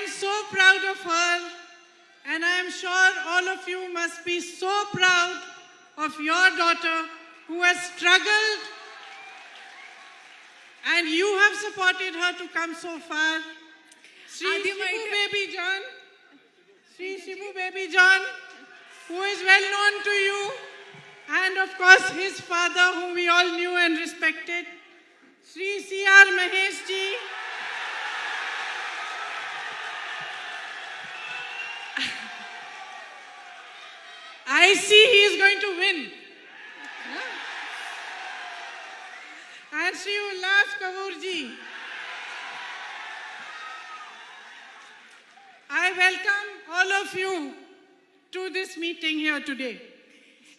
am so proud of her, and I am sure all of you must be so proud of your daughter who has struggled, and you have supported her to come so far. Sri Shibu Baby John, who is well known to you, and of course his father, whom we all knew and respected, Sri C.R. Mahesh ji. I see he is going to win. And Sri Ullas Kanwar ji. I welcome all of you to this meeting here today.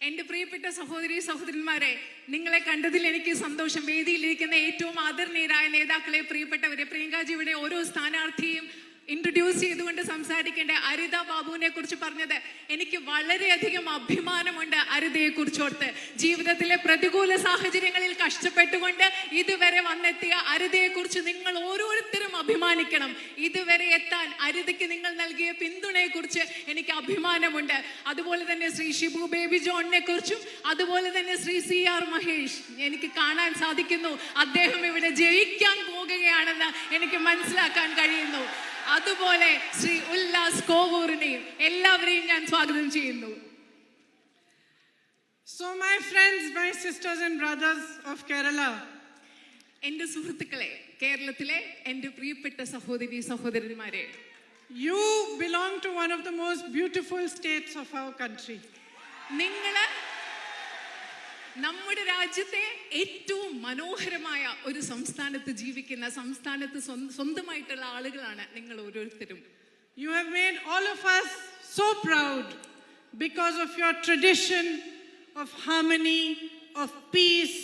എൻ്റെ പ്രിയപ്പെട്ട സഹോദരി സഹോദരന്മാരെ, നിങ്ങളെ കണ്ടതിൽ എനിക്ക് സന്തോഷം. വേദിയിലിരിക്കുന്ന ഏറ്റവും ആദരണീയരായ നേതാക്കളെ, പ്രിയപ്പെട്ടവരെ, പ്രിയങ്കാജിയുടെ ഓരോ സ്ഥാനാർത്ഥിയും ഇൻട്രൊഡ്യൂസ് ചെയ്തുകൊണ്ട് സംസാരിക്കേണ്ട അരിത ബാബുവിനെ കുറിച്ച് പറഞ്ഞത് എനിക്ക് വളരെയധികം അഭിമാനമുണ്ട്. അരിതയെ കുറിച്ചോർത്ത് ജീവിതത്തിലെ പ്രതികൂല സാഹചര്യങ്ങളിൽ കഷ്ടപ്പെട്ടുകൊണ്ട് ഇതുവരെ വന്നെത്തിയ അരിതയെ കുറിച്ച് നിങ്ങൾ ഓരോരുത്തരും അഭിമാനിക്കണം. ഇതുവരെ എത്താൻ അരിതയ്ക്ക് നിങ്ങൾ നൽകിയ പിന്തുണയെ കുറിച്ച് എനിക്ക് അഭിമാനമുണ്ട്. അതുപോലെ തന്നെ ശ്രീ ഷിബു ബേബി ജോണിനെ കുറിച്ചും അതുപോലെ തന്നെ ശ്രീ C.R. മഹേഷ് എനിക്ക് കാണാൻ സാധിക്കുന്നു. അദ്ദേഹം ഇവിടെ ജയിക്കാൻ പോകുകയാണെന്ന് എനിക്ക് മനസ്സിലാക്കാൻ കഴിയുന്നു. അതുപോലെ ശ്രീ ഉല്ലാസ് കോവൂറിനെയും എല്ലാവരെയും ഞാൻ സ്വാഗതം ചെയ്യുന്നു. So my friends, my sisters and brothers of Kerala, എൻ്റെ സുഹൃത്തുക്കളെ, കേരളത്തിലെ എൻ്റെ പ്രിയപ്പെട്ട സഹോദരി സഹോദരന്മാരെ, you belong to one of the most beautiful states of our country. നിങ്ങള് നമ്മുടെ രാജ്യത്തെ ഏറ്റവും മനോഹരമായ ഒരു സംസ്ഥാനത്ത് ജീവിക്കുന്ന, സംസ്ഥാനത്ത് സ്വന്തമായിട്ടുള്ള ആളുകളാണ് നിങ്ങൾ ഓരോരുത്തരും. You have made all of us so proud because of your tradition of harmony, of peace,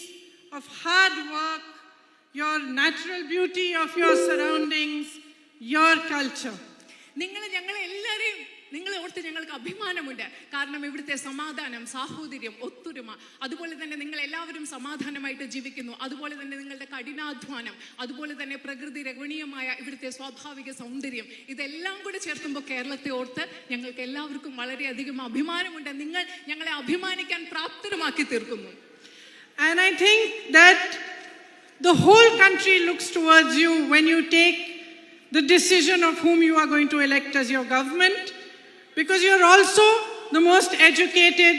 of hard work, your natural beauty of your surroundings, your culture. നിങ്ങളെ ഓർത്ത് ഞങ്ങൾക്ക് അഭിമാനമുണ്ട്. കാരണം ഇവിടുത്തെ സമാധാനം, സാഹോദര്യം, ഒത്തൊരുമ, അതുപോലെ തന്നെ നിങ്ങൾ എല്ലാവരും സമാധാനമായിട്ട് ജീവിക്കുന്നു. അതുപോലെ തന്നെ നിങ്ങളുടെ കഠിനാധ്വാനം, അതുപോലെ തന്നെ പ്രകൃതി രമണീയമായ ഇവിടുത്തെ സ്വാഭാവിക സൗന്ദര്യം, ഇതെല്ലാം കൂടെ ചേർക്കുമ്പോൾ കേരളത്തെ ഓർത്ത് ഞങ്ങൾക്ക് എല്ലാവർക്കും വളരെയധികം അഭിമാനമുണ്ട്. നിങ്ങൾ ഞങ്ങളെ അഭിമാനിക്കാൻ പ്രാപ്തരുമാക്കി തീർക്കുന്നു. And I think that the whole country looks towards you when you take the decision of whom you are going to elect as your government, because you are also the most educated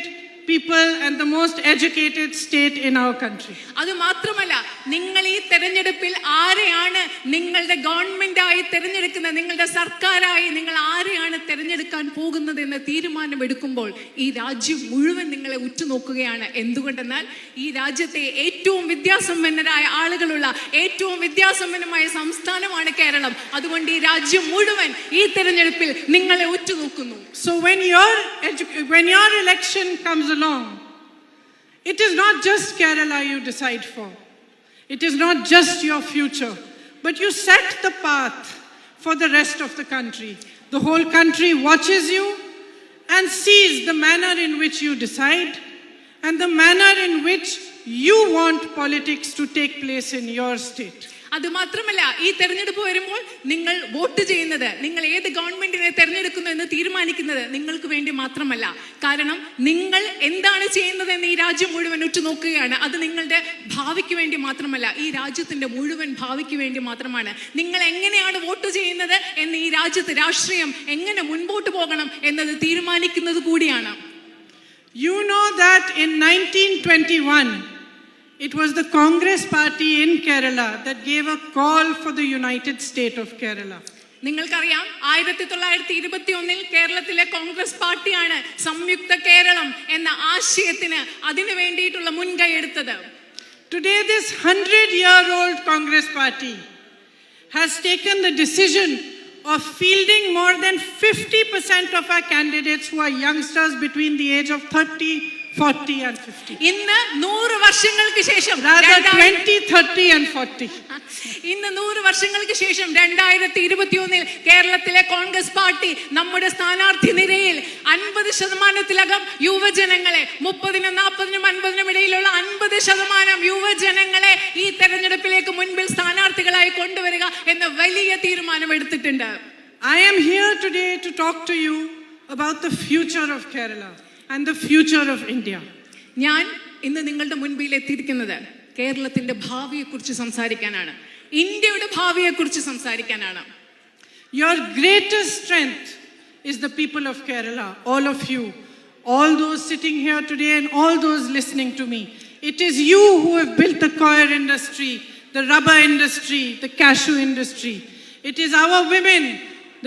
people and the most educated state in our country. അത് മാത്രമല്ല, നിങ്ങൾ ഈ തെരഞ്ഞെടുപ്പിൽ ആരെയാണ് നിങ്ങളുടെ ഗവൺമെന്റായി തെരഞ്ഞെടുക്കുന്നത്, നിങ്ങളുടെ സർക്കാരായി നിങ്ങൾ ആരെയാണ് തെരഞ്ഞെടുക്കാൻ പോകുന്നത് എന്ന തീരുമാനമെടുക്കുമ്പോൾ ഈ രാജ്യം മുഴുവൻ നിങ്ങളെ ഉറ്റുനോക്കുകയാണ്. എന്തുകൊണ്ടെന്നാൽ ഈ രാജ്യത്തെ ഏറ്റവും വിദ്യാസമ്പന്നരായ ആളുകളുള്ള ഏറ്റവും വിദ്യാസമ്പന്നമായ സംസ്ഥാനമാണ് കേരളം. അതുകൊണ്ട് ഈ രാജ്യം മുഴുവൻ ഈ തെരഞ്ഞെടുപ്പിൽ നിങ്ങളെ ഉറ്റുനോക്കുന്നു. So when your election comes along, it is not just Kerala you decide for. It is not just your future, but you set the path for the rest of the country. The whole country watches you and sees the manner in which you decide and the manner in which you want politics to take place in your state. അത് മാത്രമല്ല, ഈ തെരഞ്ഞെടുപ്പ് വരുമ്പോൾ നിങ്ങൾ vote ചെയ്യുന്നത്, നിങ്ങൾ ഏത് ഗവൺമെന്റിനെ തെരഞ്ഞെടുക്കുന്നു എന്ന് തീരുമാനിക്കുന്നത് നിങ്ങൾക്ക് വേണ്ടി മാത്രമല്ല. കാരണം നിങ്ങൾ എന്താണ് ചെയ്യുന്നതെന്ന് ഈ രാജ്യം മുഴുവൻ ഉറ്റുനോക്കുകയാണ്. അത് നിങ്ങളുടെ ഭാവിക്ക് വേണ്ടി മാത്രമല്ല, ഈ രാജ്യത്തിന്റെ മുഴുവൻ ഭാവിക്ക് വേണ്ടി മാത്രമാണ്. നിങ്ങൾ എങ്ങനെയാണ് വോട്ട് ചെയ്യുന്നത് എന്ന് ഈ രാജ്യത്ത് രാഷ്ട്രീയം എങ്ങനെ മുൻപോട്ട് പോകണം എന്നത് തീരുമാനിക്കുന്നത് കൂടിയാണ്. You know that in 1921 it was the Congress party in Kerala that gave a call for the United State of Kerala. നിങ്ങൾക്കറിയാം, 1921 കേരളത്തിലെ കോൺഗ്രസ് പാർട്ടിയാണ് സംയുക്ത കേരളം എന്ന ആശയത്തിന് അതിനു വേണ്ടിയിട്ടുള്ള മുൻകൈ എടുത്തത്. Today this 100-year-old Congress party has taken the decision of fielding more than 50% of our candidates who are youngsters between the age of 30, 40 and 50. ഇന്ന് 100 വർഷങ്ങൾക്ക് ശേഷം, rather 20, 30 and 40. ഇന്ന് 100 വർഷങ്ങൾക്ക് ശേഷം 2021 കേരളത്തിലെ കോൺഗ്രസ് പാർട്ടി നമ്മുടെ സ്ഥാനാർത്ഥി നിരയിൽ 50% യുവജനങ്ങളെ, 30-നും 40-നും 50-നും ഇടയിലുള്ള 50% യുവജനങ്ങളെ ഈ തെരഞ്ഞെടുപ്പിലേക്ക് മുൻപിൽ സ്ഥാനാർത്ഥികളായി കൊണ്ടുവരിക എന്ന വലിയ തീരുമാനം എടുത്തിട്ടുണ്ട്. I am here today to talk to you about the future of Kerala and the future of India. ഞാൻ ഇന്ന് നിങ്ങളുടെ മുൻപിൽ എത്തിയിരിക്കുന്നത് കേരളത്തിന്റെ ഭാവിയെക്കുറിച്ച് സംസാരിക്കാനാണ്, ഇന്ത്യയുടെ ഭാവിയെക്കുറിച്ച് സംസാരിക്കാനാണ്. Your greatest strength is the people of Kerala, all of you, all those sitting here today and all those listening to me. It is you who have built the coir industry, the rubber industry, the cashew industry. It is our women,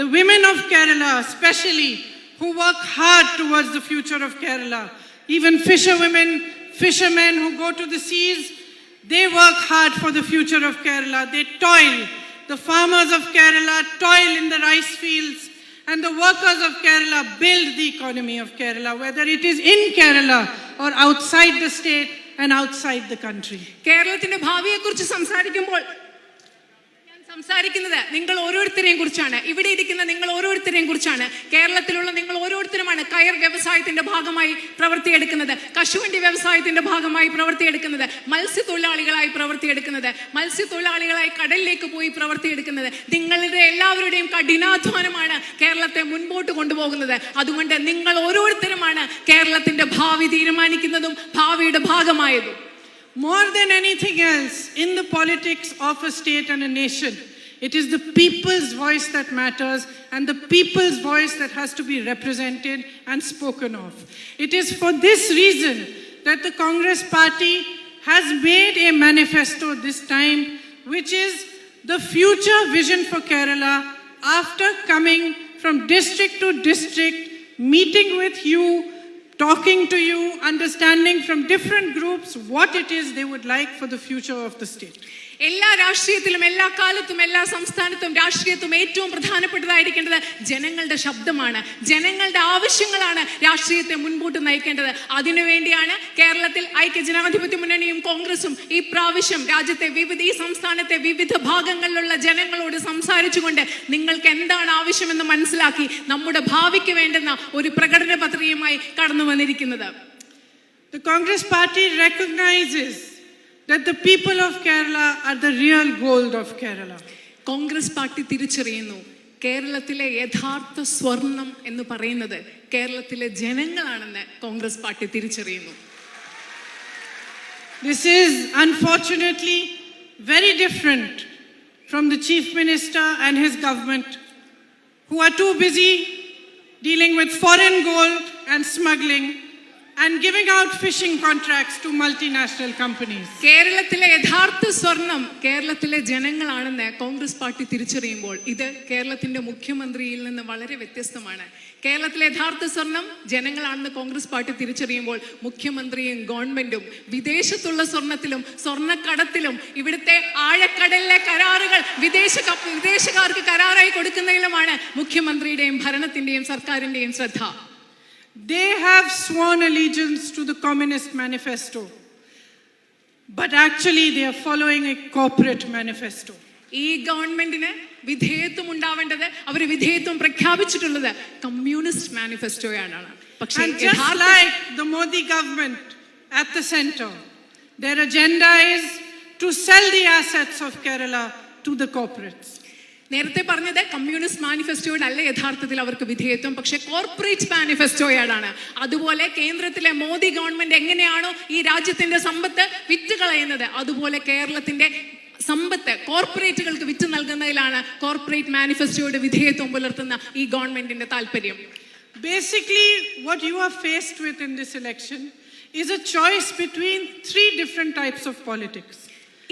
the women of Kerala especially, who work hard towards the future of Kerala. Even fisherwomen, fishermen who go to the seas, they work hard for the future of Kerala. They toil. The farmers of Kerala toil in the rice fields, and the workers of Kerala build the economy of Kerala, whether it is in Kerala or outside the state and outside the country. കേരളത്തിന്റെ ഭാവിയെക്കുറിച്ച് സംസാരിക്കുമ്പോൾ സംസാരിക്കുന്നത് നിങ്ങൾ ഓരോരുത്തരെയും കുറിച്ചാണ്. ഇവിടെ ഇരിക്കുന്ന നിങ്ങൾ ഓരോരുത്തരെയും കുറിച്ചാണ്. കേരളത്തിലുള്ള നിങ്ങൾ ഓരോരുത്തരുമാണ് കയർ വ്യവസായത്തിന്റെ ഭാഗമായി പ്രവർത്തിയെടുക്കുന്നത്, കശുവണ്ടി വ്യവസായത്തിന്റെ ഭാഗമായി പ്രവർത്തിയെടുക്കുന്നത്, മത്സ്യത്തൊഴിലാളികളായി പ്രവർത്തിയെടുക്കുന്നത്, മത്സ്യത്തൊഴിലാളികളായി കടലിലേക്ക് പോയി പ്രവർത്തിയെടുക്കുന്നത്. നിങ്ങളുടെ എല്ലാവരുടെയും കഠിനാധ്വാനമാണ് കേരളത്തെ മുൻപോട്ട് കൊണ്ടുപോകുന്നത്. അതുകൊണ്ട് നിങ്ങൾ ഓരോരുത്തരുമാണ് കേരളത്തിന്റെ ഭാവി തീരുമാനിക്കുന്നതും ഭാവിയുടെ ഭാഗമായതും. More than anything else, in the politics of a state and a nation, it is the people's voice that matters and the people's voice that has to be represented and spoken of. It is for this reason that the Congress party has made a manifesto this time, which is the future vision for Kerala after coming from district to district, meeting with you, talking to you, understanding from different groups what it is they would like for the future of the state. എല്ലാ രാഷ്ട്രീയത്തിലും എല്ലാ കാലത്തും എല്ലാ സംസ്ഥാനത്തും രാഷ്ട്രീയത്തും ഏറ്റവും പ്രധാനപ്പെട്ടതായിരിക്കേണ്ടത് ജനങ്ങളുടെ ശബ്ദമാണ്, ജനങ്ങളുടെ ആവശ്യങ്ങളാണ് രാഷ്ട്രീയത്തെ മുൻപോട്ട് നയിക്കേണ്ടത്. അതിനുവേണ്ടിയാണ് കേരളത്തിൽ ഐക്യജനാധിപത്യ മുന്നണിയും കോൺഗ്രസും ഈ പ്രാവശ്യം രാജ്യത്തെ ഈ സംസ്ഥാനത്തെ വിവിധ ഭാഗങ്ങളിലുള്ള ജനങ്ങളോട് സംസാരിച്ചുകൊണ്ട് നിങ്ങൾക്ക് എന്താണ് ആവശ്യമെന്ന് മനസ്സിലാക്കി നമ്മുടെ ഭാവിക്ക് വേണ്ടുന്ന ഒരു പ്രകടന പത്രികയുമായി കടന്നു വന്നിരിക്കുന്നത്. The Congress party recognizes that the people of Kerala are the real gold of Kerala. Congress party തിരിച്ചറിയുന്നു കേരളത്തിലെ യഥാർത്ഥ സ്വർണം എന്ന് പറയുന്നത് കേരളത്തിലെ ജനങ്ങളാണെന്ന് കോൺഗ്രസ് പാർട്ടി തിരിച്ചറിയുന്നു. This is unfortunately very different from the Chief Minister and his government, who are too busy dealing with foreign gold and smuggling and giving out fishing contracts to multinational companies. കേരളത്തിലെ യഥാർത്ഥ സ്വർണം കേരളത്തിലെ ജനങ്ങളാണെന്ന് Congress party തിരിച്ചറിയുമ്പോൾ ഇത് കേരളത്തിന്റെ മുഖ്യമന്ത്രിയിൽ നിന്ന് വളരെ വ്യത്യസ്തമാണ്. കേരളത്തിലെ യഥാർത്ഥ സ്വർണം ജനങ്ങളാണെന്ന് കോൺഗ്രസ് പാർട്ടി തിരിച്ചറിയുമ്പോൾ മുഖ്യമന്ത്രിയും ഗവൺമെന്റും വിദേശത്തുള്ള സ്വർണത്തിലും സ്വർണ്ണക്കടത്തിലും ഇവിടുത്തെ ആഴക്കടലിലെ കരാറുകൾ വിദേശക്കാർക്ക് കരാറായി കൊടുക്കുന്നതിലുമാണ് മുഖ്യമന്ത്രിയുടെയും ഭരണത്തിന്റെയും സർക്കാരിന്റെയും ശ്രദ്ധ. They have sworn allegiance to the Communist Manifesto, but actually they are following a corporate manifesto. ഈ ഗവൺമെന്റിന് വിധേയത്വം ഉണ്ടാവേണ്ടത്, അവർ വിധേയത്വം പ്രഖ്യാപിച്ചിട്ടുള്ളത് കമ്മ്യൂണിസ്റ്റ് മാനിഫെസ്റ്റോയാണ്. പക്ഷേ And just like the Modi government at the center, their agenda is to sell the assets of Kerala to the corporates. നേരത്തെ പറഞ്ഞത് communist മാനിഫെസ്റ്റോയോടല്ല യഥാർത്ഥത്തിൽ അവർക്ക് വിധേയത്വം, പക്ഷെ കോർപ്പറേറ്റ് മാനിഫെസ്റ്റോയോടാണ്. അതുപോലെ കേന്ദ്രത്തിലെ മോദി ഗവൺമെന്റ് എങ്ങനെയാണോ ഈ രാജ്യത്തിന്റെ സമ്പത്ത് വിറ്റ് കളയുന്നത്, അതുപോലെ കേരളത്തിന്റെ സമ്പത്ത് കോർപ്പറേറ്റുകൾക്ക് വിറ്റ് നൽകുന്നതിലാണ് കോർപ്പറേറ്റ് മാനിഫെസ്റ്റോയുടെ വിധേയത്വം പുലർത്തുന്ന ഈ ഗവൺമെന്റിന്റെ താല്പര്യം. Basically, what you are faced with in this election is a choice between three different types of politics.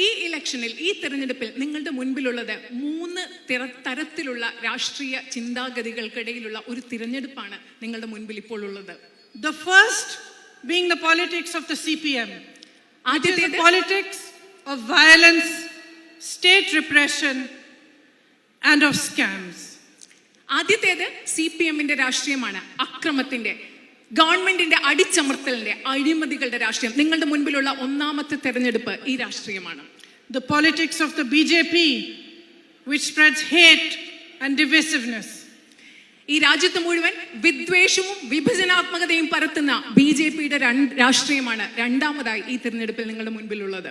ഈ ഇലക്ഷനിൽ, ഈ തെരഞ്ഞെടുപ്പിൽ നിങ്ങളുടെ മുൻപിലുള്ളത് മൂന്ന് തരത്തിലുള്ള രാഷ്ട്രീയ ചിന്താഗതികൾക്കിടയിലുള്ള ഒരു തിരഞ്ഞെടുപ്പാണ് നിങ്ങളുടെ മുൻപിൽ ഇപ്പോൾ ഉള്ളത്. The first being the politics of the CPM, which is the politics of violence, state repression and of scams. ആദ്യത്തേത് CPM-ന്റെ രാഷ്ട്രീയമാണ്, അക്രമത്തിന്റെ, ഗവൺമെന്റിന്റെ അടിച്ചമർത്തലിന്റെ, അഴിമതികളുടെ രാഷ്ട്രീയം. നിങ്ങളുടെ മുൻപിലുള്ള ഒന്നാമത്തെ തെരഞ്ഞെടുപ്പ് ഈ രാഷ്ട്രീയമാണ്. The politics of the BJP, which spreads hate and divisiveness. ഈ രാജ്യത്ത് മുഴുവൻ വിദ്വേഷവും വിഭജനാത്മകതയും പരത്തുന്ന BJP-യുടെ രാഷ്ട്രീയമാണ് രണ്ടാമതായി ഈ തിരഞ്ഞെടുപ്പിൽ നിങ്ങളുടെ മുൻപിലുള്ളത്.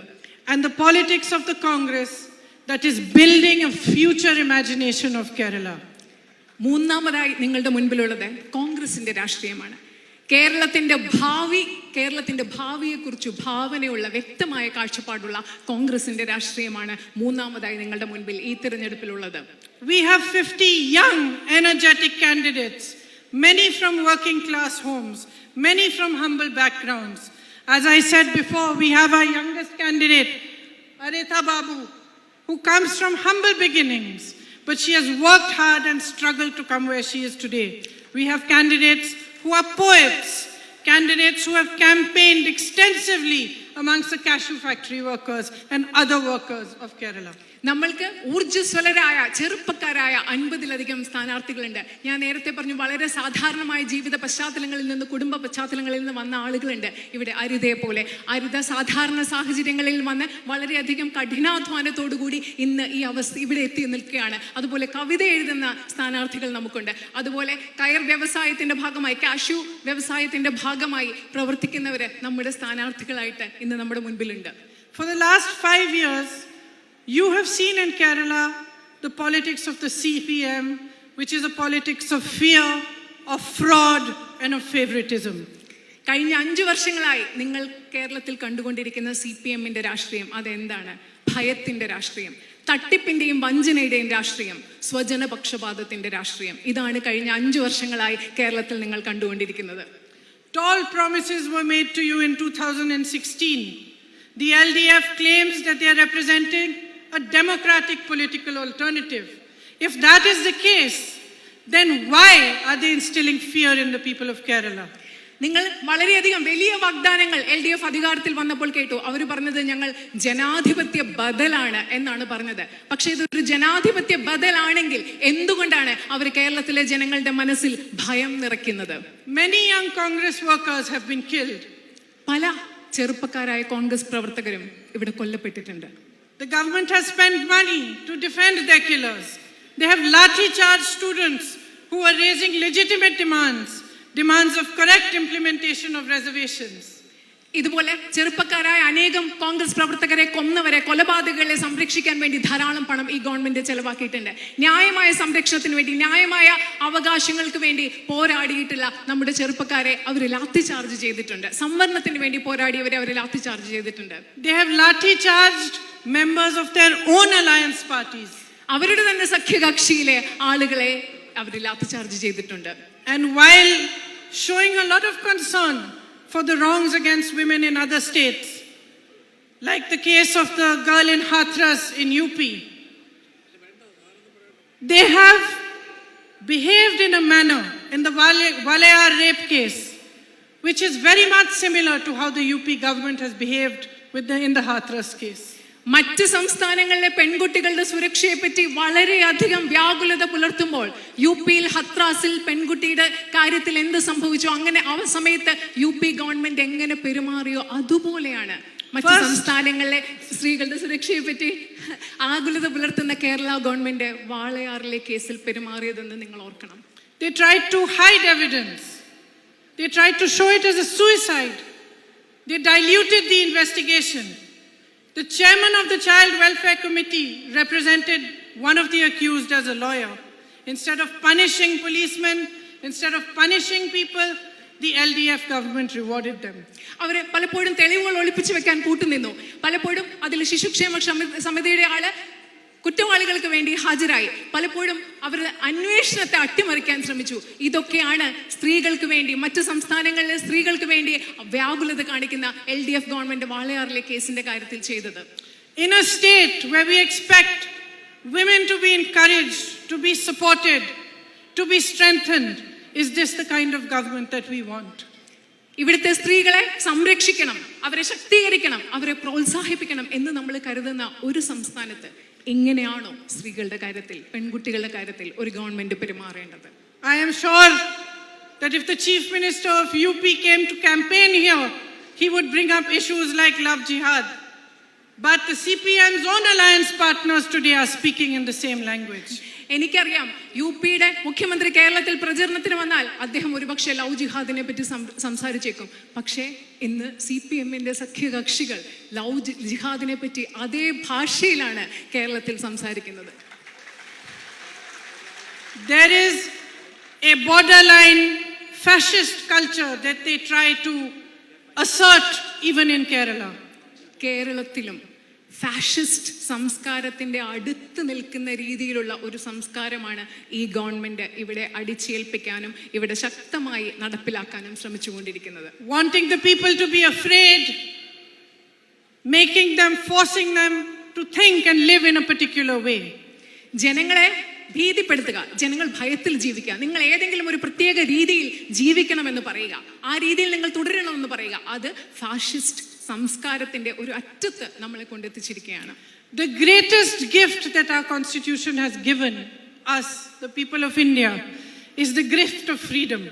And the politics of the Congress that is building a future imagination of Kerala. മൂന്നാമതായി നിങ്ങളുടെ മുൻപിലുള്ളത് കോൺഗ്രസിന്റെ രാഷ്ട്രീയമാണ്. കേരളത്തിന്റെ ഭാവിയെക്കുറിച്ച് ഭാവനയുള്ള വ്യക്തമായ കാഴ്ചപ്പാടുള്ള കോൺഗ്രസിന്റെ രാഷ്ട്രീയമാണ് മൂന്നാമതായി നിങ്ങളുടെ മുൻപിൽ ഈ തിരഞ്ഞെടുപ്പിലുള്ളത്. We have 50 young, energetic candidates, many from working class homes, many from humble backgrounds. As I said before, we have our youngest candidate, Aretha Babu, who comes from humble beginnings, but she has worked hard and struggled to come where she is today. We have candidates who are poets, candidates who have campaigned extensively amongst the cashew factory workers and other workers of Kerala. നമ്മൾക്ക് ഊർജ്ജസ്വലരായ ചെറുപ്പക്കാരായ 50-ലധികം സ്ഥാനാർത്ഥികളുണ്ട്. ഞാൻ നേരത്തെ പറഞ്ഞു, വളരെ സാധാരണമായ ജീവിത പശ്ചാത്തലങ്ങളിൽ നിന്ന്, കുടുംബ പശ്ചാത്തലങ്ങളിൽ നിന്ന് വന്ന ആളുകളുണ്ട് ഇവിടെ. അരിതയെ പോലെ സാധാരണ സാഹചര്യങ്ങളിൽ വന്ന് വളരെയധികം കഠിനാധ്വാനത്തോടുകൂടി ഇന്ന് ഈ അവസ്ഥ ഇവിടെ എത്തി നിൽക്കുകയാണ്. അതുപോലെ കവിത എഴുതുന്ന സ്ഥാനാർത്ഥികൾ നമുക്കുണ്ട്. അതുപോലെ കയർ വ്യവസായത്തിന്റെ ഭാഗമായി, കാഷ്യൂ വ്യവസായത്തിന്റെ ഭാഗമായി പ്രവർത്തിക്കുന്നവര് നമ്മുടെ സ്ഥാനാർത്ഥികളായിട്ട് ഇന്ന് നമ്മുടെ മുൻപിലുണ്ട്. For the last 5 years, you have seen in Kerala the politics of the CPM, which is a politics of fear, of fraud and of favoritism. കഴിഞ്ഞ 5 വർഷങ്ങളായി നിങ്ങൾ കേരളത്തിൽ കണ്ടുകൊണ്ടിരിക്കുന്ന CPM-ന്റെ രാഷ്ട്രീയം അതെന്താണ്? ഭയത്തിന്റെ രാഷ്ട്രീയം, തട്ടിപ്പിന്റെയും വഞ്ചനയുടെയും രാഷ്ട്രീയം, സ്വജനപക്ഷപാതത്തിന്റെ രാഷ്ട്രീയം. ഇതാണ് കഴിഞ്ഞ 5 വർഷങ്ങളായി കേരളത്തിൽ നിങ്ങൾ കണ്ടുകൊണ്ടിരിക്കുന്നത്. Tall promises were made to you in 2016. The LDF claims that they are representing a democratic political alternative. If that is the case, then why are they instilling fear in the people of Kerala? നിങ്ങൾ വളരെയധികം വലിയ വാഗ്ദാനങ്ങൾ LDF അധികാരത്തിൽ വന്നപ്പോൾ കേട്ടു. അവർ പറഞ്ഞത് ഞങ്ങൾ ജനാധിപത്യ ബദലാണ് എന്നാണ് പറഞ്ഞത്. പക്ഷേ ഇതൊരു ജനാധിപത്യ ബദലാണെങ്കിൽ എന്തുകൊണ്ടാണ് അവർ കേരളത്തിലെ ജനങ്ങളുടെ മനസ്സിൽ ഭയം നിറയ്ക്കുന്നത്? Many young Congress workers have been killed. പല ചെറുപ്പക്കാരായ കോൺഗ്രസ് പ്രവർത്തകരും ഇവിടെ കൊല്ലപ്പെട്ടിട്ടുണ്ട്. The government has spent money to defend their killers. They have lathi-charged students who are raising legitimate demands of correct implementation of reservations. ഇതുപോലെ ചെറുപ്പക്കാരായ അനേകം കോൺഗ്രസ് പ്രവർത്തകരെ കൊന്നവരെ, കൊലപാതകങ്ങളെ സംരക്ഷിക്കാൻ വേണ്ടി ധാരാളം പണം ഈ ഗവൺമെന്റ് ചെലവാക്കിയിട്ടുണ്ട്. ന്യായമായ സംരക്ഷണത്തിന് വേണ്ടി, ന്യായമായ അവകാശങ്ങൾക്ക് വേണ്ടി പോരാടിയിട്ടുള്ള നമ്മുടെ ചെറുപ്പക്കാരെ അവർ ലാത്തി ചാർജ് ചെയ്തിട്ടുണ്ട്. സംവരണത്തിന് വേണ്ടി പോരാടിയവരെ അവർ ലാത്തി ചാർജ് ചെയ്തിട്ടുണ്ട്. They have lathi-charged members of their own alliance parties. അവരുടെ തന്നെ സഖ്യകക്ഷിയിലെ ആളുകളെ അവർ ലാത്തി ചാർജ് ചെയ്തിട്ടുണ്ട്. And while showing a lot of concern for the wrongs against women in other states, like the case of the girl in Hathras in UP, they have behaved in a manner in the Walayar rape case, which is very much similar to how the UP government has behaved in the Hathras case. മറ്റ് സംസ്ഥാനങ്ങളിലെ പെൺകുട്ടികളുടെ സുരക്ഷയെപ്പറ്റി വളരെയധികം വ്യാകുലത പുലർത്തുമ്പോൾ UP-യിൽ ഹത്രാസിൽ പെൺകുട്ടിയുടെ കാര്യത്തിൽ എന്ത് സംഭവിച്ചോ, അങ്ങനെ ആ സമയത്ത് UP ഗവൺമെന്റ് എങ്ങനെ പെരുമാറിയോ അതുപോലെയാണ് മറ്റ് സംസ്ഥാനങ്ങളിലെ സ്ത്രീകളുടെ സുരക്ഷയെപ്പറ്റി ആകുലത പുലർത്തുന്ന കേരള ഗവൺമെന്റ് വാളയാറിലെ കേസിൽ പെരുമാറിയതെന്ന് നിങ്ങൾ ഓർക്കണം. They tried to hide evidence. They tried to show it as a suicide. They diluted the investigation. The chairman of the Child Welfare Committee represented one of the accused as a lawyer. Instead of punishing policemen, instead of punishing people, the LDF government rewarded them. അവരെ പലപ്പോഴും തെളിവുകൾ ഒളിപ്പിച്ചു വെക്കാൻ കൂട്ടുനിന്നു. പലപ്പോഴും അതിൽ ശിശുക്ഷേമ സമിതിയുടെ ആള് കുറ്റവാളികൾക്ക് വേണ്ടി ഹാജരായി. പലപ്പോഴും അവർ അന്വേഷണത്തെ അട്ടിമറിക്കാൻ ശ്രമിച്ചു. ഇതൊക്കെയാണ് സ്ത്രീകൾക്ക് വേണ്ടി, മറ്റു സംസ്ഥാനങ്ങളിലെ സ്ത്രീകൾക്ക് വേണ്ടി വ്യാകുലത കാണിക്കുന്ന LDF ഗവൺമെന്റ് വാളയാറിലെ കേസിന്റെ കാര്യത്തിൽ ചെയ്തത്. In a state where we expect women to be encouraged, to be supported, to be strengthened, is this the kind of government that we want? ഇവിടുത്തെ സ്ത്രീകളെ സംരക്ഷിക്കണം, അവരെ ശക്തീകരിക്കണം, അവരെ പ്രോത്സാഹിപ്പിക്കണം എന്ന് നമ്മൾ കരുതുന്ന ഒരു സംസ്ഥാനത്ത് എങ്ങനെയാണോ സ്ത്രീകളുടെ കാര്യത്തിൽ, പെൺകുട്ടികളുടെ കാര്യത്തിൽ ഒരു government പെരുമാറേണ്ടത്? I am sure that if the Chief Minister of UP came to campaign here, he would bring up issues like love jihad. But the CPM's own alliance partners today are speaking in the same language. എനിക്കറിയാം UP-യുടെ മുഖ്യമന്ത്രി കേരളത്തിൽ പ്രചരണത്തിന് വന്നാൽ അദ്ദേഹം ഒരുപക്ഷെ love ജിഹാദിനെ പറ്റി സംസാരിച്ചേക്കും. പക്ഷേ ഇന്ന് CPM-ന്റെ സഖ്യകക്ഷികൾ ലവ് ജിഹാദിനെ പറ്റി അതേ ഭാഷയിലാണ് കേരളത്തിൽ സംസാരിക്കുന്നത്. There is a borderline fascist culture that they try to assert even in Kerala. കേരളത്തിലും ഫാഷിസ്റ്റ് സംസ്കാരത്തിന്റെ അടുത്ത് നിൽക്കുന്ന രീതിയിലുള്ള ഒരു സംസ്കാരമാണ് ഈ ഗവൺമെന്റ് ഇവിടെ അടിച്ചേൽപ്പിക്കാനും ഇവിടെ ശക്തമായി നടപ്പിലാക്കാനും ശ്രമിച്ചുകൊണ്ടിരിക്കുന്നത്. Wanting the people to be afraid, forcing them to think and live in a particular way. ജനങ്ങളെ ഭീതിപ്പെടുത്തുക, ജനങ്ങൾ ഭയത്തിൽ ജീവിക്കുക, നിങ്ങൾ ഏതെങ്കിലും ഒരു പ്രത്യേക രീതിയിൽ ജീവിക്കണമെന്ന് പറയുക, ആ രീതിയിൽ നിങ്ങൾ തുടരണമെന്ന് പറയുക, അത് ഫാഷിസ്റ്റ് സംസ്കാരത്തിന്റെ ഒരു അറ്റത്ത് നമ്മളെ കൊണ്ടെത്തിച്ചിരിക്കുകയാണ്. The greatest gift that our constitution has given us, the people of India, is the gift of freedom.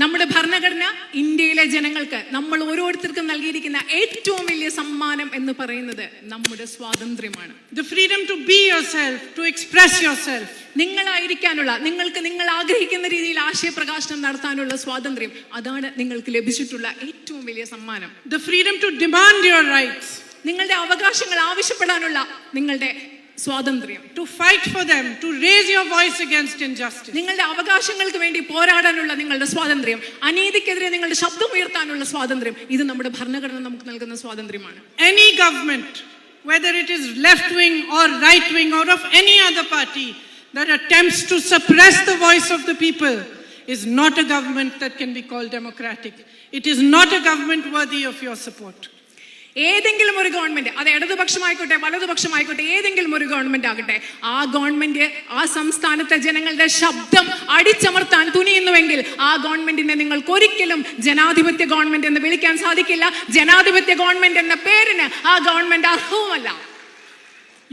നമ്മുടെ ഭരണഘടന ഇന്ത്യയിലെ ജനങ്ങൾക്ക് നമ്മൾ ഓരോരുത്തർക്കും നൽകിയിരിക്കുന്ന ഏറ്റവും വലിയ സമ്മാനം എന്ന് പറയുന്നത് നമ്മുടെ സ്വാതന്ത്ര്യമാണ്. The freedom to be yourself, to express yourself. നിങ്ങളായിരിക്കാനുള്ള, നിങ്ങൾക്ക് നിങ്ങൾ ആഗ്രഹിക്കുന്ന രീതിയിൽ ആശയപ്രകാശനം നടത്താനുള്ള സ്വാതന്ത്ര്യം, അതാണ് നിങ്ങൾക്ക് ലഭിച്ചിട്ടുള്ള ഏറ്റവും വലിയ സമ്മാനം. The freedom to demand your rights. നിങ്ങളുടെ അവകാശങ്ങൾ ആവശ്യപ്പെടാനുള്ള നിങ്ങളുടെ സ്വാതന്ത്ര്യം. To fight for them, to raise your voice against injustice. നിങ്ങളുടെ അവകാശങ്ങൾക്ക് വേണ്ടി പോരാടാനുള്ള നിങ്ങളുടെ സ്വാതന്ത്ര്യം, അനീതിക്കെതിരെ നിങ്ങളുടെ ശബ്ദം ഉയർത്താനുള്ള സ്വാതന്ത്ര്യം, ഇത് നമ്മുടെ ഭരണഘടന നമുക്ക് നൽകുന്ന സ്വാതന്ത്ര്യമാണ്. Any government, whether it is left wing or right wing or of any other party, that attempts to suppress the voice of the people is not a government that can be called democratic. It is not a government worthy of your support. ഏതെങ്കിലും ഒരു government, അത് ഇടതുപക്ഷമായിക്കോട്ടെ വലതുപക്ഷമായിക്കോട്ടെ, ഏതെങ്കിലും ഒരു government ആകട്ടെ, ആ government ആ സംസ്ഥാനത്തെ ജനങ്ങളുടെ ശബ്ദം അടിച്ചമർത്താൻ തുനിയുന്നുവെങ്കിൽ ആ ഗവൺമെന്റിനെ നിങ്ങൾക്ക് ഒരിക്കലും ജനാധിപത്യ ഗവൺമെന്റ് എന്ന് വിളിക്കാൻ സാധിക്കില്ല. ജനാധിപത്യ ഗവൺമെന്റ് എന്ന പേരിന് ആ government അർഹവുമല്ല.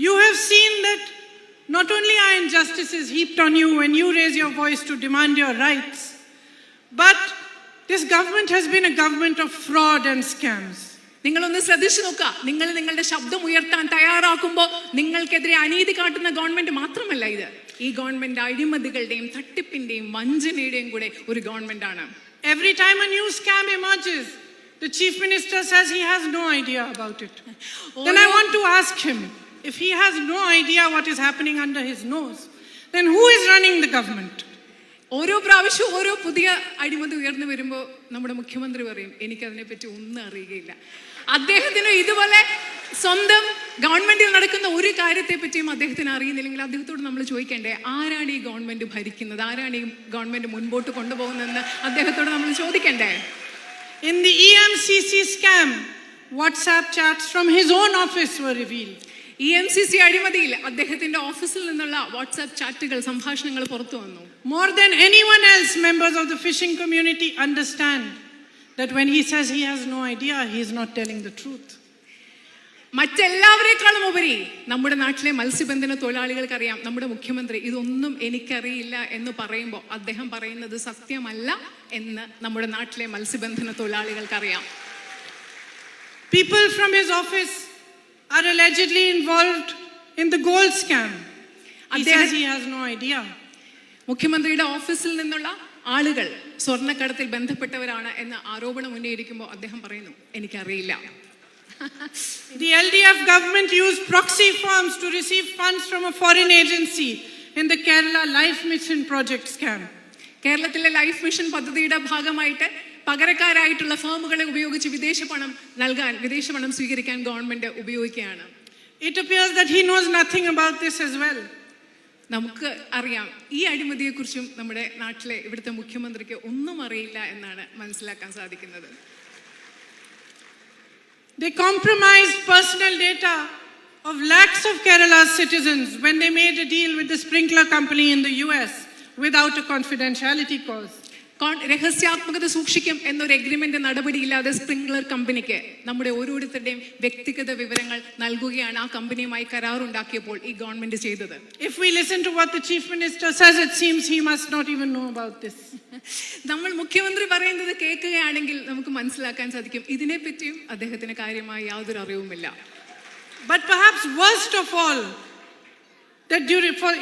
You have seen that not only are injustices heaped on you when you raise your voice to demand your rights, but this government has been a government of fraud and scams. നിങ്ങളൊന്ന് ശ്രദ്ധിച്ചു നോക്കുക. നിങ്ങൾ നിങ്ങളുടെ ശബ്ദം ഉയർത്താൻ തയ്യാറാക്കുമ്പോൾ നിങ്ങൾക്കെതിരെ അനീതി കാട്ടുന്ന ഗവൺമെന്റ് മാത്രമല്ല ഇത്. ഈ ഗവൺമെന്റ് അഴിമതികളുടെയും തട്ടിപ്പിന്റെയും വഞ്ചനയുടെയും കൂടെ ഒരു ഗവൺമെന്റ് ആണ്. Every time a new scam emerges, the chief minister says he has no idea about it. Then I want to ask him, if he has no idea what is happening under his nose, then who is running the government? ഓരോ പ്രാവശ്യവും ഓരോ പുതിയ അഴിമതി ഉയർന്നു വരുമ്പോൾ നമ്മുടെ മുഖ്യമന്ത്രി പറയും, എനിക്കതിനെ പറ്റി ഒന്നും അറിയുകയില്ല. അദ്ദേഹത്തിന് ഇതുപോലെ സ്വന്തം ഗവൺമെന്റിൽ നടക്കുന്ന ഒരു കാര്യത്തെ പറ്റിയും അദ്ദേഹത്തിന് അറിയുന്നില്ലെങ്കിൽ അദ്ദേഹത്തോട് നമ്മൾ ചോദിക്കേണ്ടേ, ആരാണ് ഈ ഗവൺമെന്റ് ഭരിക്കുന്നത്, ആരാണ് ഈ ഗവൺമെന്റ് മുൻപോട്ട് കൊണ്ടുപോകുന്നതെന്ന് അദ്ദേഹത്തോട് നമ്മൾ ചോദിക്കണ്ടേ. In the EMCC scam, WhatsApp chats from his own office were revealed. EMCC അഴിമതിയിൽ അദ്ദേഹത്തിന്റെ ഓഫീസിൽ നിന്നുള്ള വാട്സാപ്പ് ചാറ്റുകൾ, സംഭാഷണങ്ങൾ പുറത്തു വന്നു. More than anyone else, members of the fishing community understand that when he says he has no idea, he is not telling the truth. മറ്റെല്ലാവരെക്കാളും ഉപരി നമ്മുടെ നാട്ടിലെ മത്സ്യബന്ധന തൊഴിലാളികൾക്കറിയാം, നമ്മുടെ മുഖ്യമന്ത്രി ഇതൊന്നും എനിക്കറിയില്ല എന്ന് പറയുമ്പോൾ അദ്ദേഹം പറയുന്നത് സത്യമല്ല എന്ന് നമ്മുടെ നാട്ടിലെ മത്സ്യബന്ധന തൊഴിലാളികൾക്കറിയാം. People from his office are allegedly involved in the gold scam. He says he has no idea. മുഖ്യമന്ത്രിയുടെ ഓഫീസിൽ നിന്നുള്ള ആളുകൾ സ്വർണ്ണക്കടത്തിൽ ബന്ധപ്പെട്ടവരാണ് എന്ന ആരോപണം ഉന്നയിക്കുമ്പോൾ അദ്ദേഹം പറയുന്നു, എനിക്കറിയില്ല. The LDF government used proxy firms to receive funds from a foreign agency in the Kerala Life Mission project scam. കേരളത്തിലെ ലൈഫ് മിഷൻ പദ്ധതിയുടെ ഭാഗമായിട്ട് പകരക്കാരായിട്ടുള്ള ഫേമുകളെ ഉപയോഗിച്ച് വിദേശ പണം സ്വീകരിക്കാൻ ഗവൺമെന്റ് ഉപയോഗിക്കുകയാണ്. It appears that he knows nothing about this as well. നമുക്ക് അറിയാം, ഈ അഴിമതിയെക്കുറിച്ചും നമ്മുടെ നാട്ടിലെ ഇവിടുത്തെ മുഖ്യമന്ത്രിക്ക് ഒന്നും അറിയില്ല എന്നാണ് മനസ്സിലാക്കാൻ സാധിക്കുന്നത്. They compromised personal data of lakhs of Kerala's citizens when they made a deal with the sprinkler company in the US without a confidentiality clause. രഹസ്യാത്മകത സൂക്ഷിക്കും എന്നൊരു എഗ്രിമെന്റ് നടപടിയില്ലാതെ സ്പ്രിംഗ്ലർ കമ്പനിക്ക് നമ്മുടെ ഓരോരുത്തരുടെയും വ്യക്തിഗത വിവരങ്ങൾ നൽകുകയാണ് ആ കമ്പനിയുമായി കരാറുണ്ടാക്കിയപ്പോൾ ഈ ഗവൺമെന്റ് ചെയ്തത്. If we listen to what the chief minister says, it seems he must not even know about this. നമ്മൾ മുഖ്യമന്ത്രി പറയുന്നത് കേൾക്കുകയാണെങ്കിൽ നമുക്ക് മനസ്സിലാക്കാൻ സാധിക്കും, ഇതിനെപ്പറ്റിയും അദ്ദേഹത്തിന് കാര്യമായി യാതൊരു അറിവുമില്ല. But perhaps worst of all, that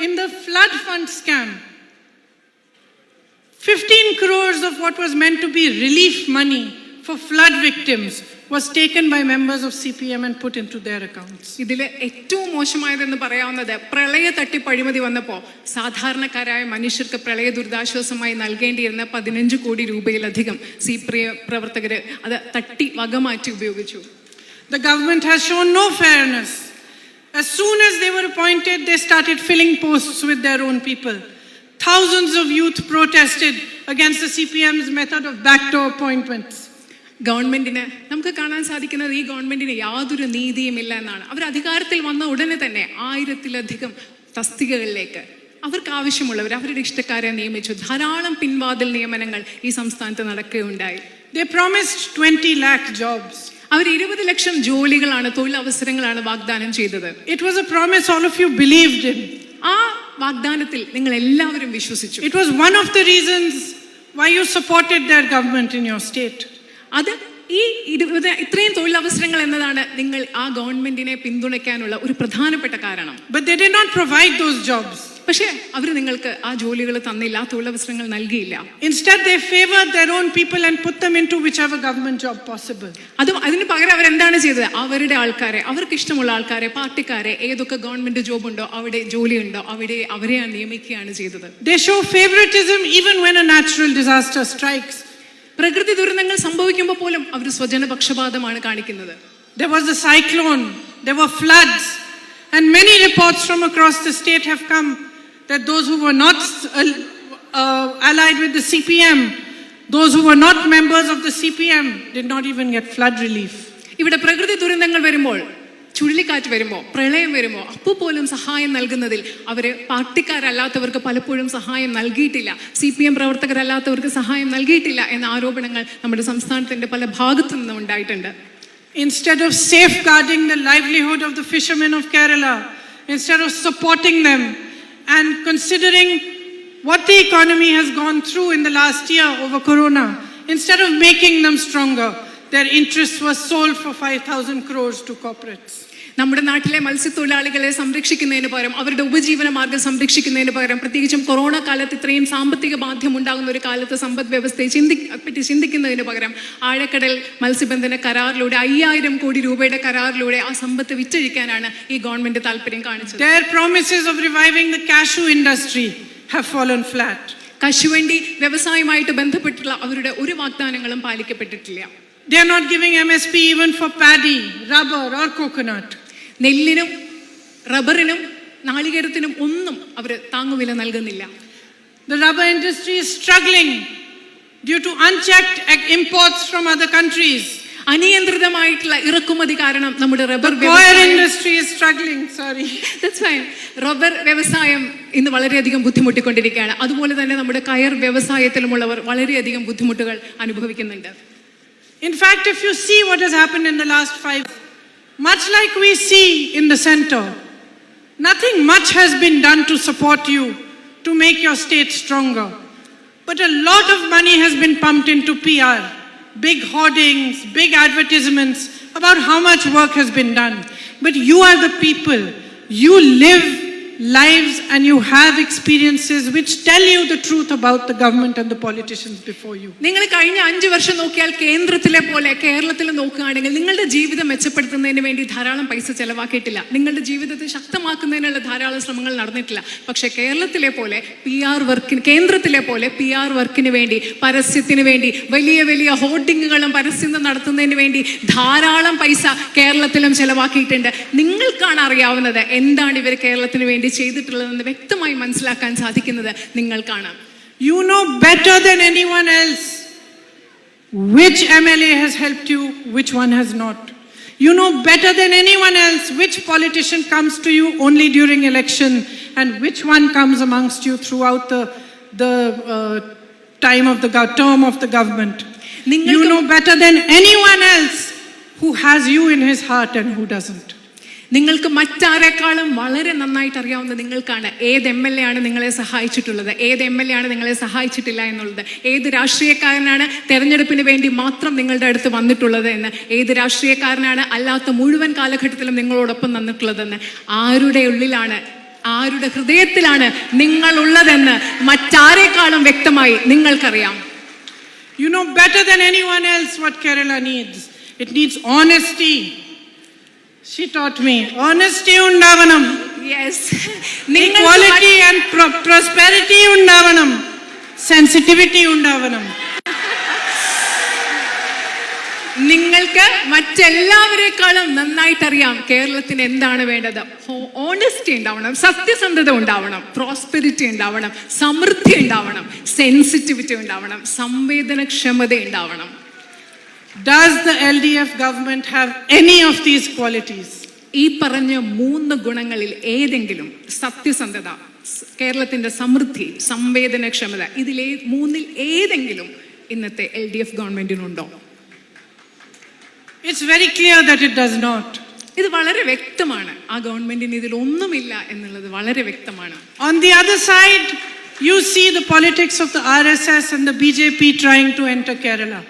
in the flood fund scam, 15 crores of what was meant to be relief money for flood victims was taken by members of CPM and put into their accounts. ഇതിൽ ഏറ്റവും മോശമായതെന്ന് പറയാവുന്നത് പ്രളയ തട്ടിപ്പ് അഴിമതി വന്നപ്പോൾ സാധാരണക്കാരായ മനുഷ്യർക്ക് പ്രളയ ദുരിതാശ്വാസമായി നൽകേണ്ടിയിരുന്ന 15 കോടി രൂപയിലധികം CPM പ്രവർത്തകര് അത് തട്ടി വകമാറ്റി ഉപയോഗിച്ചു. The government has shown no fairness. As soon as they were appointed, they started filling posts with their own people. Thousands of youth protested against the CPM's method of backdoor appointments. ഗവൺമെന്റിന് നമുക്ക് കാണാൻ സാധിക്കുന്നത് ഈ ഗവൺമെന്റിന് യാതൊരു നീതിയും ഇല്ല എന്നാണ്. അവർ അധികാരത്തിൽ വന്ന ഉടനെ തന്നെ 1000-ലധികം തസ്തികകളിലേക്ക് അവർക്ക് ആവശ്യമുള്ളവർ അവരുടെ ഇഷ്ടക്കാരെ നിയമിച്ചു. ധാരാളം പിൻവാതിൽ നിയമനങ്ങൾ ഈ സംസ്ഥാനത്ത് നടക്കുകയുണ്ടായി. They promised 20 lakh jobs. അവർ 20 ലക്ഷം ജോലികളാണ്, തൊഴിലവസരങ്ങളാണ് വാഗ്ദാനം ചെയ്തത്. It was a promise all of you believed in. ആ വാഗ്ദാനത്തിൽ നിങ്ങൾ എല്ലാവരും വിശ്വസിച്ചു. It was one of the reasons why you supported their government in your state. അത് ഈ ഇത്രയും തൊഴിലവസരങ്ങൾ എന്നതാണ് നിങ്ങൾ ആ ഗവൺമെന്റിനെ പിന്തുണയ്ക്കാനുള്ള ഒരു പ്രധാനപ്പെട്ട കാരണം. But they did not provide those jobs. പക്ഷേ അവർ നിങ്ങൾക്ക് ആ ജോലികൾ തന്നില്ല, ആ തൊഴിലവസരങ്ങൾ നൽകിയില്ല. Instead, they favored their own people and put them into whichever government job possible. അതിന് പകരം അവരെന്താണ് ചെയ്തത്? അവരുടെ ആൾക്കാരെ, അവർക്ക് ഇഷ്ടമുള്ള ആൾക്കാരെ, പാർട്ടിക്കാരെ, ഏതൊക്കെ ഗവൺമെന്റ് ജോബ് ഉണ്ടോ, അവിടെ ജോലി ഉണ്ടോ, അവരെ നിയമിക്കുകയാണ് ചെയ്തത്. They show favoritism even when a natural disaster strikes. പ്രകൃതി ദുരന്തങ്ങൾ സംഭവിക്കുമ്പോൾ പോലും അവർ സ്വജനപക്ഷപാതമാണ് കാണിക്കുന്നത്. There was a cyclone, there were floods, and many reports from across the state have come that those who were not allied with the CPM, those who were not members of the CPM, did not even get flood relief. ഇവിടെ പ്രകൃതി ദുരന്തങ്ങൾ വരുമ്പോൾ, ചുഴലിക്കാറ്റ് വരുമ്പോൾ, പ്രളയം വരുമ്പോൾ അപ്പോൾ പോലും സഹായം നൽകുന്നതിൽ അവര് പാർട്ടിക്കാരല്ലാത്തവർക്ക് പലപ്പോഴും സഹായം നൽകിയിട്ടില്ല, CPM പ്രവർത്തകരല്ലാത്തവർക്ക് സഹായം നൽകിയിട്ടില്ല എന്ന ആരോപണങ്ങൾ നമ്മുടെ സംസ്ഥാനത്തിന്റെ പല ഭാഗത്തു നിന്നും ഉണ്ടായിട്ടുണ്ട്. Instead of safeguarding the livelihood of the fishermen of Kerala, instead of supporting them and considering what the economy has gone through in the last year over Corona, instead of making them stronger, their interests were sold for 5,000 crores to corporates. നമ്മുടെ നാട്ടിലെ മത്സ്യത്തൊഴിലാളികളെ സംരക്ഷിക്കുന്നതിന് പകരം, അവരുടെ ഉപജീവന മാർഗം സംരക്ഷിക്കുന്നതിന് പകരം, പ്രത്യേകിച്ചും കൊറോണ കാലത്ത് ഇത്രയും സാമ്പത്തിക ബാധ്യം ഉണ്ടാകുന്ന ഒരു കാലത്ത് സമ്പദ് വ്യവസ്ഥയെ പറ്റി ചിന്തിക്കുന്നതിന് പകരം ആഴക്കടൽ മത്സ്യബന്ധന കരാറിലൂടെ 5000 കോടി രൂപയുടെ കരാറിലൂടെ ആ സമ്പത്ത് വിറ്റഴിക്കാനാണ് ഈ ഗവൺമെന്റ് താല്പര്യം കാണിച്ചത്. Their promises of reviving the cashew industry have fallen flat. കശുവണ്ടി വ്യവസായമായിട്ട് ബന്ധപ്പെട്ടുള്ള അവരുടെ ഒരു വാഗ്ദാനങ്ങളും പാലിക്കപ്പെട്ടിട്ടില്ല. They are not giving MSP even for paddy, rubber or coconut. നെല്ലിനും റബ്ബറിനും നാളികേരത്തിനും ഒന്നും അവർ താങ്ങുവില നൽകുന്നില്ല. The rubber industry is struggling due to unchecked imports from other countries. അനിയന്ത്രിതമായിട്ടുള്ള ഇറക്കുമതി കാരണം നമ്മുടെ rubber industry is struggling. Sorry. That's fine. Rubber വ്യവസായം ഇന്ന് വളരെയധികം ബുദ്ധിമുട്ടിക്കൊണ്ടിരിക്കുകയാണ്. അതുപോലെ തന്നെ നമ്മുടെ കയർ വ്യവസായത്തിലുമുള്ളവർ വളരെയധികം ബുദ്ധിമുട്ടുകൾ അനുഭവിക്കുന്നുണ്ട്. In fact, if you see what has happened in the last 5, much like we see in the center, nothing much has been done to support you, to make your state stronger. But a lot of money has been pumped into PR, big hoardings, big advertisements about how much work has been done. But you are the people. You live lives and you have experiences which tell you the truth about the government and the politicians before you. നിങ്ങൾ കഴിഞ്ഞ 5 വർഷം നോക്കിയാൽ കേന്ദ്രത്തിലെ പോലെ കേരളത്തിൽ നോക്കുകയാണെങ്കിൽ നിങ്ങളുടെ ജീവിതം മെച്ചപ്പെടുത്തുന്നതിന് വേണ്ടി ധാരാളം പൈസ ചെലവാക്കിയിട്ടില്ല, നിങ്ങളുടെ ജീവിതത്തെ ശക്തമാക്കുന്നതിനുള്ള ധാരാളം ശ്രമങ്ങൾ നടന്നിട്ടില്ല. പക്ഷേ കേരളത്തിലെ പോലെ PR വർക്കിന്, കേന്ദ്രത്തിലെ പോലെ PR വർക്കിന് വേണ്ടി, പരസ്യത്തിന് വേണ്ടി, വലിയ വലിയ ഹോർഡിങ്ങുകളും പരസ്യം നടത്തുന്നതിന് വേണ്ടി ധാരാളം പൈസ കേരളത്തിലും ചെലവാക്കിയിട്ടുണ്ട്. നിങ്ങൾക്കാണ് അറിയാവുന്നത് എന്താണ് ഇവർ കേരളത്തിന് വേണ്ടി ചെയ്തിട്ടുള്ളതെന്ന് വ്യക്തമായി മനസ്സിലാക്കാൻ സാധിക്കുന്നത് നിങ്ങൾക്കാണ്. You know better than anyone else which MLA has helped you, which one has not. You know better than anyone else which politician comes to you only during election and which one comes amongst you throughout the time of the term of the government. You know better than anyone else who has you in his heart and who doesn't. നിങ്ങൾക്ക് മറ്റാരെക്കാളും വളരെ നന്നായിട്ട് അറിയാവുന്ന നിങ്ങൾക്കാണ് ഏത് MLA ആണ് നിങ്ങളെ സഹായിച്ചിട്ടുള്ളത്, ഏത് MLA ആണ് നിങ്ങളെ സഹായിച്ചിട്ടില്ല എന്നുള്ളത്, ഏത് രാഷ്ട്രീയക്കാരനാണ് തെരഞ്ഞെടുപ്പിന് വേണ്ടി മാത്രം നിങ്ങളുടെ അടുത്ത് വന്നിട്ടുള്ളത് എന്ന്, ഏത് രാഷ്ട്രീയക്കാരനാണ് അല്ലാത്ത മുഴുവൻ കാലഘട്ടത്തിലും നിങ്ങളോടൊപ്പം വന്നിട്ടുള്ളതെന്ന്, ആരുടെ ഉള്ളിലാണ്, ആരുടെ ഹൃദയത്തിലാണ് നിങ്ങൾ ഉള്ളതെന്ന് മറ്റാരെക്കാളും വ്യക്തമായി നിങ്ങൾക്കറിയാം. You know better than anyone else what Kerala needs. It needs honesty. She taught me. Honesty undavanam. Yes Equality and prosperity undavanam. Sensitivity undavanam. നിങ്ങൾക്ക് മറ്റെല്ലാവരെക്കാളും നന്നായിട്ടറിയാം കേരളത്തിന് എന്താണ് വേണ്ടത്. ഓണസ്റ്റി ഉണ്ടാവണം, സത്യസന്ധത ഉണ്ടാവണം, പ്രോസ്പെരിറ്റി ഉണ്ടാവണം, സമൃദ്ധി ഉണ്ടാവണം, സെൻസിറ്റിവിറ്റി ഉണ്ടാവണം, സംവേദനക്ഷമത ഉണ്ടാവണം. Does the LDF government have any of these qualities? ഈ പറഞ്ഞ 3 ഗുണങ്ങളിൽ ഏതെങ്കിലും, സത്യസന്ധത, കേരളത്തിന്റെ സമൃദ്ധി, സംവേദനക്ഷമത, ഇതിലെ 3-ൽ ഏതെങ്കിലും ഇന്നത്തെ LDF ഗവൺമെന്റിനുണ്ടോ? It's very clear that it does not. ഇത് വളരെ വ്യക്തമാണ്. ആ ഗവൺമെന്റിന് ഇതിലൊന്നുമില്ല എന്നുള്ളത് വളരെ വ്യക്തമാണ്. On the other side, you see the politics of the RSS and the BJP trying to enter Kerala.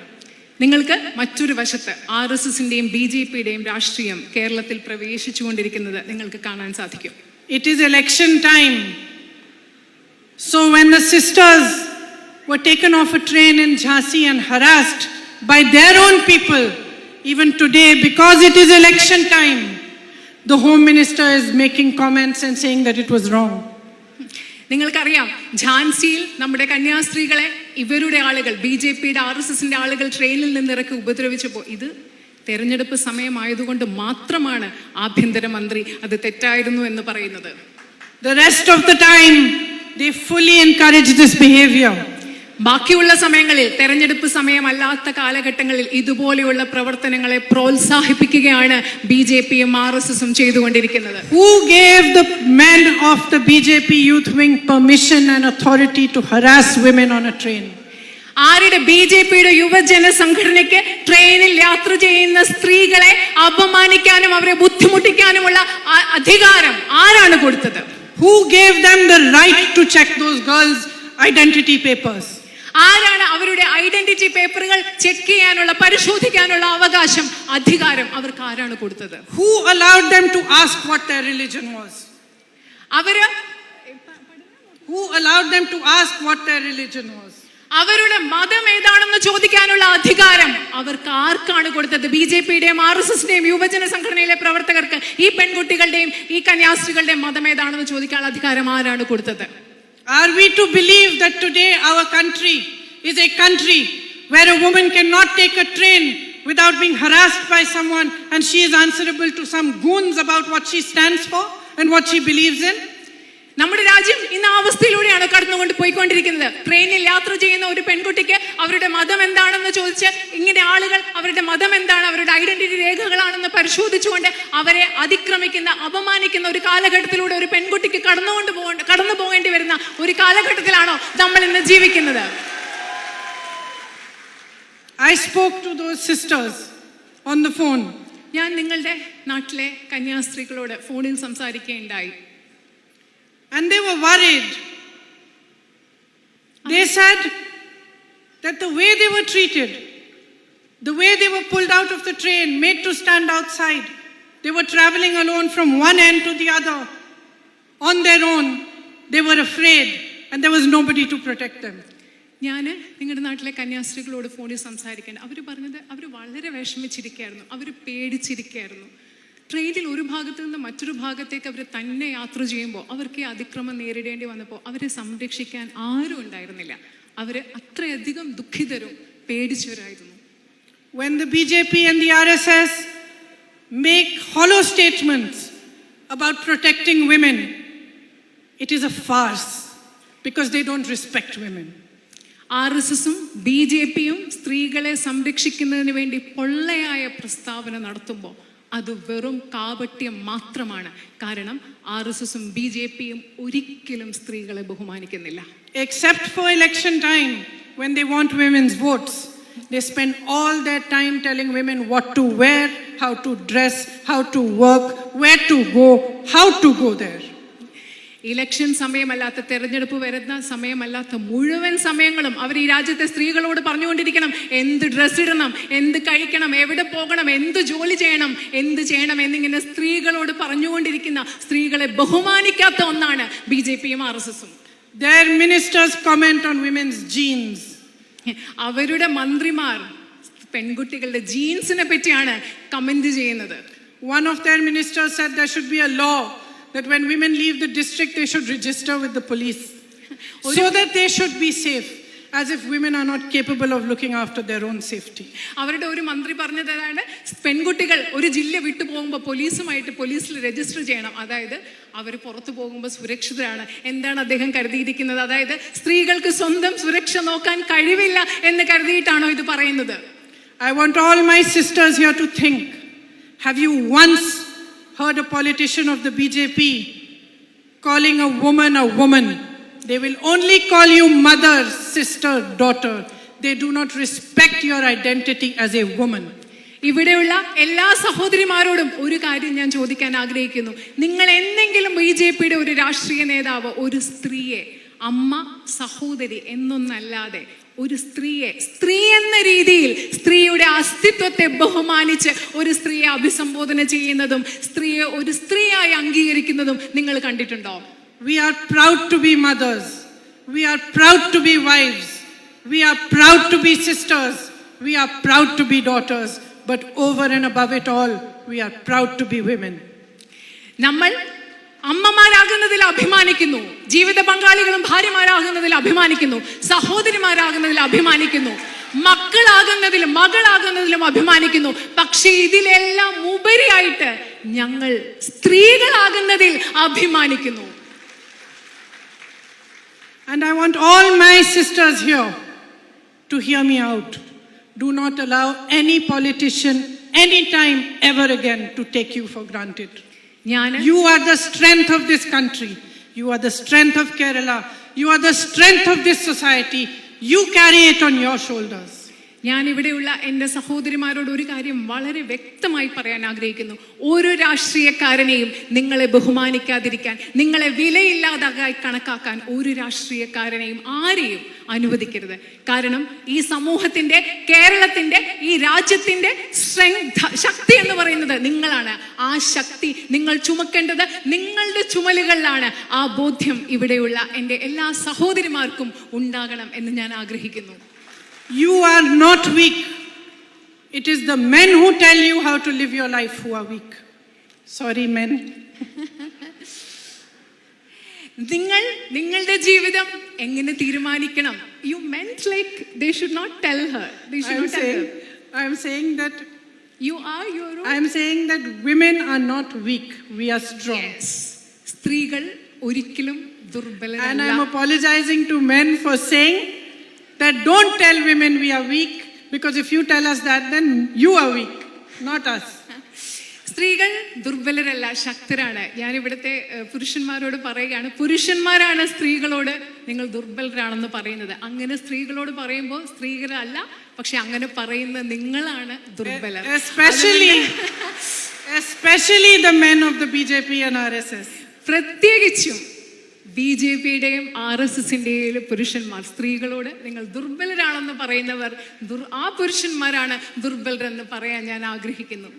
നിങ്ങൾക്ക് മറ്റൊരു വശത്ത് RSSന്റെയും BJPയുടെയും രാഷ്ട്രീയം കേരളത്തിൽ പ്രവേശിച്ചുകൊണ്ടിരിക്കുന്നത് നിങ്ങൾക്ക് കാണാൻ സാധിക്കും. It is election time. So when the sisters were taken off a train in Jhansi and harassed by their own people, even today, because it is election time, the Home Minister is making comments and saying that it was wrong. നിങ്ങൾക്കറിയാം, ഝാൻസിയിൽ നമ്മുടെ കന്യാസ്ത്രീകളെ ഇവരുടെ ആളുകൾ, BJPയുടെ RSSന്റെ ആളുകൾ ട്രെയിനിൽ നിന്നിറക്കി ഉപദ്രവിച്ചപ്പോൾ ഇത് തെരഞ്ഞെടുപ്പ് സമയമായതുകൊണ്ട് മാത്രമാണ് ആഭ്യന്തരമന്ത്രി അത് തെറ്റായിരുന്നു എന്ന് പറയുന്നത്. The rest of the time, they fully encourage this behavior. ബാക്കിയുള്ള സമയങ്ങളിൽ, തെരഞ്ഞെടുപ്പ് സമയമല്ലാത്ത കാലഘട്ടങ്ങളിൽ ഇതുപോലെയുള്ള പ്രവർത്തനങ്ങളെ പ്രോത്സാഹിപ്പിക്കുകയാണ് BJPയും RSSും ചെയ്തുകൊണ്ടിരിക്കുന്നത്. Who gave the men of the BJP youth wing permission and authority to harass women on a train? ആരുടെ? BJPയുടെ യുവജന സംഘടനയ്ക്ക് ട്രെയിനിൽ യാത്ര ചെയ്യുന്ന സ്ത്രീകളെ അപമാനിക്കാനും അവരെ ബുദ്ധിമുട്ടിക്കാനുമുള്ള അധികാരം ആരാണ് കൊടുത്തത്? Who gave them the right to check those girls' identity papers? ആരാണ് അവരുടെ ഐഡന്റിറ്റി പേപ്പറുകൾ ചെക്ക് ചെയ്യാനുള്ള, പരിശോധിക്കാനുള്ള അവകാശം, അധികാരം അവർക്ക് ആരാണ് കൊടുത്തത്? Who allowed them to ask what their religion was? Who allowed them to ask what their religion was? അവരുടെ മതം ഏതാണെന്ന് ചോദിക്കാനുള്ള അധികാരം അവർക്ക് ആർക്കാണ് കൊടുത്തത്? BJPയുടെയും RSSന്റെയും യുവജന സംഘടനയിലെ പ്രവർത്തകർക്ക് ഈ പെൺകുട്ടികളുടെയും ഈ കന്യാസ്ത്രീകളുടെയും മതം ഏതാണെന്ന് ചോദിക്കാനുള്ള അധികാരം ആരാണ് കൊടുത്തത്? Are we to believe that today our country is a country where a woman cannot take a train without being harassed by someone and she is answerable to some goons about what she stands for and what she believes in? നമ്മുടെ രാജ്യം ഇന്ന് ആ അവസ്ഥയിലൂടെയാണ് കടന്നുകൊണ്ട് പോയിക്കൊണ്ടിരിക്കുന്നത്. ട്രെയിനിൽ യാത്ര ചെയ്യുന്ന ഒരു പെൺകുട്ടിക്ക് അവരുടെ മതം എന്താണെന്ന് ചോദിച്ച് ഇങ്ങനെ ആളുകൾ അവരുടെ മതം എന്താണ്, അവരുടെ ഐഡന്റിറ്റി രേഖകളാണെന്ന് പരിശോധിച്ചുകൊണ്ട് അവരെ അതിക്രമിക്കുന്ന, അപമാനിക്കുന്ന ഒരു കാലഘട്ടത്തിലൂടെ ഒരു പെൺകുട്ടിക്ക് കടന്നു പോകേണ്ടി വരുന്ന ഒരു കാലഘട്ടത്തിലാണോ നമ്മൾ ഇന്ന് ജീവിക്കുന്നത്? I spoke to those sisters on the phone. ഞാൻ നിങ്ങളുടെ നാട്ടിലെ കന്യാസ്ത്രീകളോട് ഫോണിൽ സംസാരിക്കുകയുണ്ടായി. And they were worried. They said that the way they were treated, the way they were pulled out of the train, made to stand outside, they were traveling alone from one end to the other, on their own. They were afraid and there was nobody to protect them. ഞാൻ നിങ്ങളുടെ നാട്ടിലെ കന്യാസ്ത്രീകളോട് ഫോണിൽ സംസാരിക്കേണ്ട. അവർ പറഞ്ഞത് അവർ വളരെ വിഷമിച്ചിരിക്കുകയായിരുന്നു, അവർ പേടിച്ചിരിക്കുകയായിരുന്നു. ട്രെയിനിൽ ഒരു ഭാഗത്തു നിന്ന് മറ്റൊരു ഭാഗത്തേക്ക് അവർ തന്നെ യാത്ര ചെയ്യുമ്പോൾ അവർക്ക് ഈ അതിക്രമം നേരിടേണ്ടി വന്നപ്പോൾ അവരെ സംരക്ഷിക്കാൻ ആരും ഉണ്ടായിരുന്നില്ല. അവർ അത്രയധികം ദുഃഖിതരും പേടിച്ചവരായിരുന്നു. When the BJP and the RSS make hollow statements about protecting women, it is a farce because they don't respect women. RSSും BJPയും സ്ത്രീകളെ സംരക്ഷിക്കുന്നതിന് വേണ്ടി പൊള്ളയായ പ്രസ്താവന നടത്തുമ്പോൾ അത് വെറും കാപട്യം മാത്രമാണ്. കാരണം RSSും BJPയും ഒരിക്കലും സ്ത്രീകളെ ബഹുമാനിക്കുന്നില്ല. Except for election time, when they want women's votes, they spend all their time telling women what to wear, how to dress, how to work, where to go, how to go there. Election സമയമല്ലാത്ത, തെരഞ്ഞെടുപ്പ് വരുന്ന സമയമല്ലാത്ത മുഴുവൻ സമയങ്ങളും അവർ ഈ രാജ്യത്തെ സ്ത്രീകളോട് പറഞ്ഞുകൊണ്ടിരിക്കണം എന്ത് dress ഇടണം, എന്ത് കഴിക്കണം, എവിടെ പോകണം, എന്ത് ജോലി ചെയ്യണം, എന്ത് ചെയ്യണം എന്നിങ്ങനെ സ്ത്രീകളോട് പറഞ്ഞുകൊണ്ടിരിക്കുന്ന, സ്ത്രീകളെ ബഹുമാനിക്കാത്ത ഒന്നാണ് BJPയും RSSും. Their ministers comment on women's jeans. അവരുടെ മന്ത്രിമാർ പെൺകുട്ടികളുടെ ജീൻസിനെ പറ്റിയാണ് കമന്റ് ചെയ്യുന്നത്. One of their ministers said there should be a law that when women leave the district, they should register with the police so that they should be safe, as if women are not capable of looking after their own safety. അവരുടെ ഒരു മന്ത്രി പറഞ്ഞതാണ്, പെൺകുട്ടികൾ ഒരു ജില്ല വിട്ടു പോകുമ്പോൾ പോലീസിൽ രജിസ്റ്റർ ചെയ്യണം, അതായത് അവർ പുറത്തു പോകുമ്പോൾ സുരക്ഷിതരാണ്. എന്താണ് അദ്ദേഹം കരുതിയിരിക്കുന്നത്? അതായത് സ്ത്രീകൾക്ക് സ്വന്തം സുരക്ഷ നോക്കാൻ കഴിവില്ല എന്ന് കരുതിയിട്ടാണോ ഇത് പറയുന്നത്? I want all my sisters here to think, have you once heard a politician of the BJP calling a woman? They will only call you mother, sister, daughter. They do not respect your identity as a woman. ഇവിടെയുള്ള എല്ലാ സഹോദരിമാരോടും ഒരു കാര്യം ഞാൻ ചോദിക്കാൻ ആഗ്രഹിക്കുന്നു. നിങ്ങൾ എന്തെങ്കിലും BJPയുടെ ഒരു രാഷ്ട്രീയ നേതാവ് ഒരു സ്ത്രീയെ അമ്മ, സഹോദരി എന്നൊന്നല്ലാതെ ഒരു സ്ത്രീയെ സ്ത്രീ എന്ന രീതിയിൽ സ്ത്രീയുടെ അസ്തിത്വത്തെ ബഹുമാനിച്ച് ഒരു സ്ത്രീയെ അഭിസംബോധന ചെയ്യുന്നതും സ്ത്രീയെ ഒരു സ്ത്രീയായി അംഗീകരിക്കുന്നതും നിങ്ങൾ കണ്ടിട്ടുണ്ടോ? We are proud to be mothers. We are proud to be wives. We are proud to be sisters. We are proud to be daughters. But over and above it all, we are proud to be women. നമ്മൾ അമ്മമാരാകുന്നതിൽ അഭിമാനിക്കുന്നു, ജീവിത പങ്കാളികളും ഭാര്യമാരാകുന്നതിൽ അഭിമാനിക്കുന്നു, സഹോദരിമാരാകുന്നതിൽ അഭിമാനിക്കുന്നു, മകളാകുന്നതിലും അഭിമാനിക്കുന്നു. പക്ഷേ ഇതിലെല്ലാം ഉപരിയായിട്ട് ഞങ്ങൾ സ്ത്രീകളാകുന്നതിൽ അഭിമാനിക്കുന്നു. And I want all my sisters here to hear me out. Do not allow any politician, anytime, ever again, to take you for granted. You are the strength of this country. You are the strength of Kerala. You are the strength of this society. You carry it on your shoulders. ഞാൻ ഇവിടെയുള്ള എൻ്റെ സഹോദരിമാരോട് ഒരു കാര്യം വളരെ വ്യക്തമായി പറയാൻ ആഗ്രഹിക്കുന്നു. ഓരോ രാഷ്ട്രീയക്കാരനെയും നിങ്ങളെ ബഹുമാനിക്കാതിരിക്കാൻ, നിങ്ങളെ വിലയില്ലാതായി കണക്കാക്കാൻ ഒരു രാഷ്ട്രീയക്കാരനെയും ആരെയും അനുവദിക്കരുത്. കാരണം ഈ സമൂഹത്തിന്റെ, കേരളത്തിന്റെ, ഈ രാജ്യത്തിന്റെ ശക്തി എന്ന് പറയുന്നത് നിങ്ങളാണ്. ആ ശക്തി നിങ്ങൾ ചുമക്കേണ്ടത് നിങ്ങളുടെ ചുമലുകളിലാണ്. ആ ബോധ്യം ഇവിടെയുള്ള എൻ്റെ എല്ലാ സഹോദരിമാർക്കും ഉണ്ടാകണം എന്ന് ഞാൻ ആഗ്രഹിക്കുന്നു. You are not weak. It is the men who tell you how to live your life who are weak. Sorry, men. നിങ്ങളുടെ ജീവിതം എങ്ങനെ തീരുമാനിക്കണം? You meant like they should not tell her. They should not tell her. I am saying that you are your own. I am saying that women are not weak. We are strong. Yes. സ്ത്രീകൾ ഒരിക്കലും ദുർബലരല്ല. And I am apologizing to men for saying that don't tell women we are weak, because if you tell us that, then you are weak, not us. സ്ത്രീകൾ ദുർബലരല്ല, ശക്തരാണ്. ഞാൻ ഇവിടുത്തെ പുരുഷന്മാരോട് പറയുകയാണ്, പുരുഷന്മാരാണ് സ്ത്രീകളോട് നിങ്ങൾ ദുർബലരാണെന്ന് പറയുന്നത്. അങ്ങനെ സ്ത്രീകളോട് പറയുമ്പോൾ സ്ത്രീകളല്ല, പക്ഷെ അങ്ങനെ പറയുന്ന നിങ്ങളാണ് ദുർബലർ. Especially the men of the BJP and RSS. പ്രത്യേകിച്ചും BJPയുടെയും RSSന്റെയും പുരുഷന്മാർ സ്ത്രീകളോട് നിങ്ങൾ ദുർബലരാണെന്ന് പറയുന്നവർ, ആ പുരുഷന്മാരാണ് ദുർബലരെന്ന് പറയാൻ ഞാൻ ആഗ്രഹിക്കുന്നു.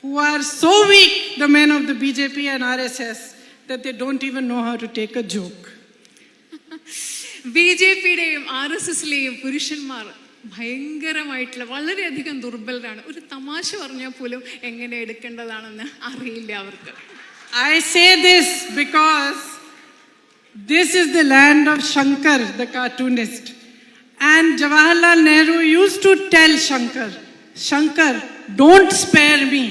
Who are so weak, the men of the BJP and RSS, that they don't even know how to take a joke. BJPയുടെയും RSSലെയും പുരുഷന്മാർ ഭയങ്കരമായിട്ടുള്ള വളരെയധികം ദുർബലരാണ്. ഒരു തമാശ പറഞ്ഞാൽ പോലും എങ്ങനെ എടുക്കേണ്ടതാണെന്ന് അറിയില്ല അവർക്ക്. I say this because this is the land of Shankar, the cartoonist. And Jawaharlal Nehru used to tell Shankar, don't spare me.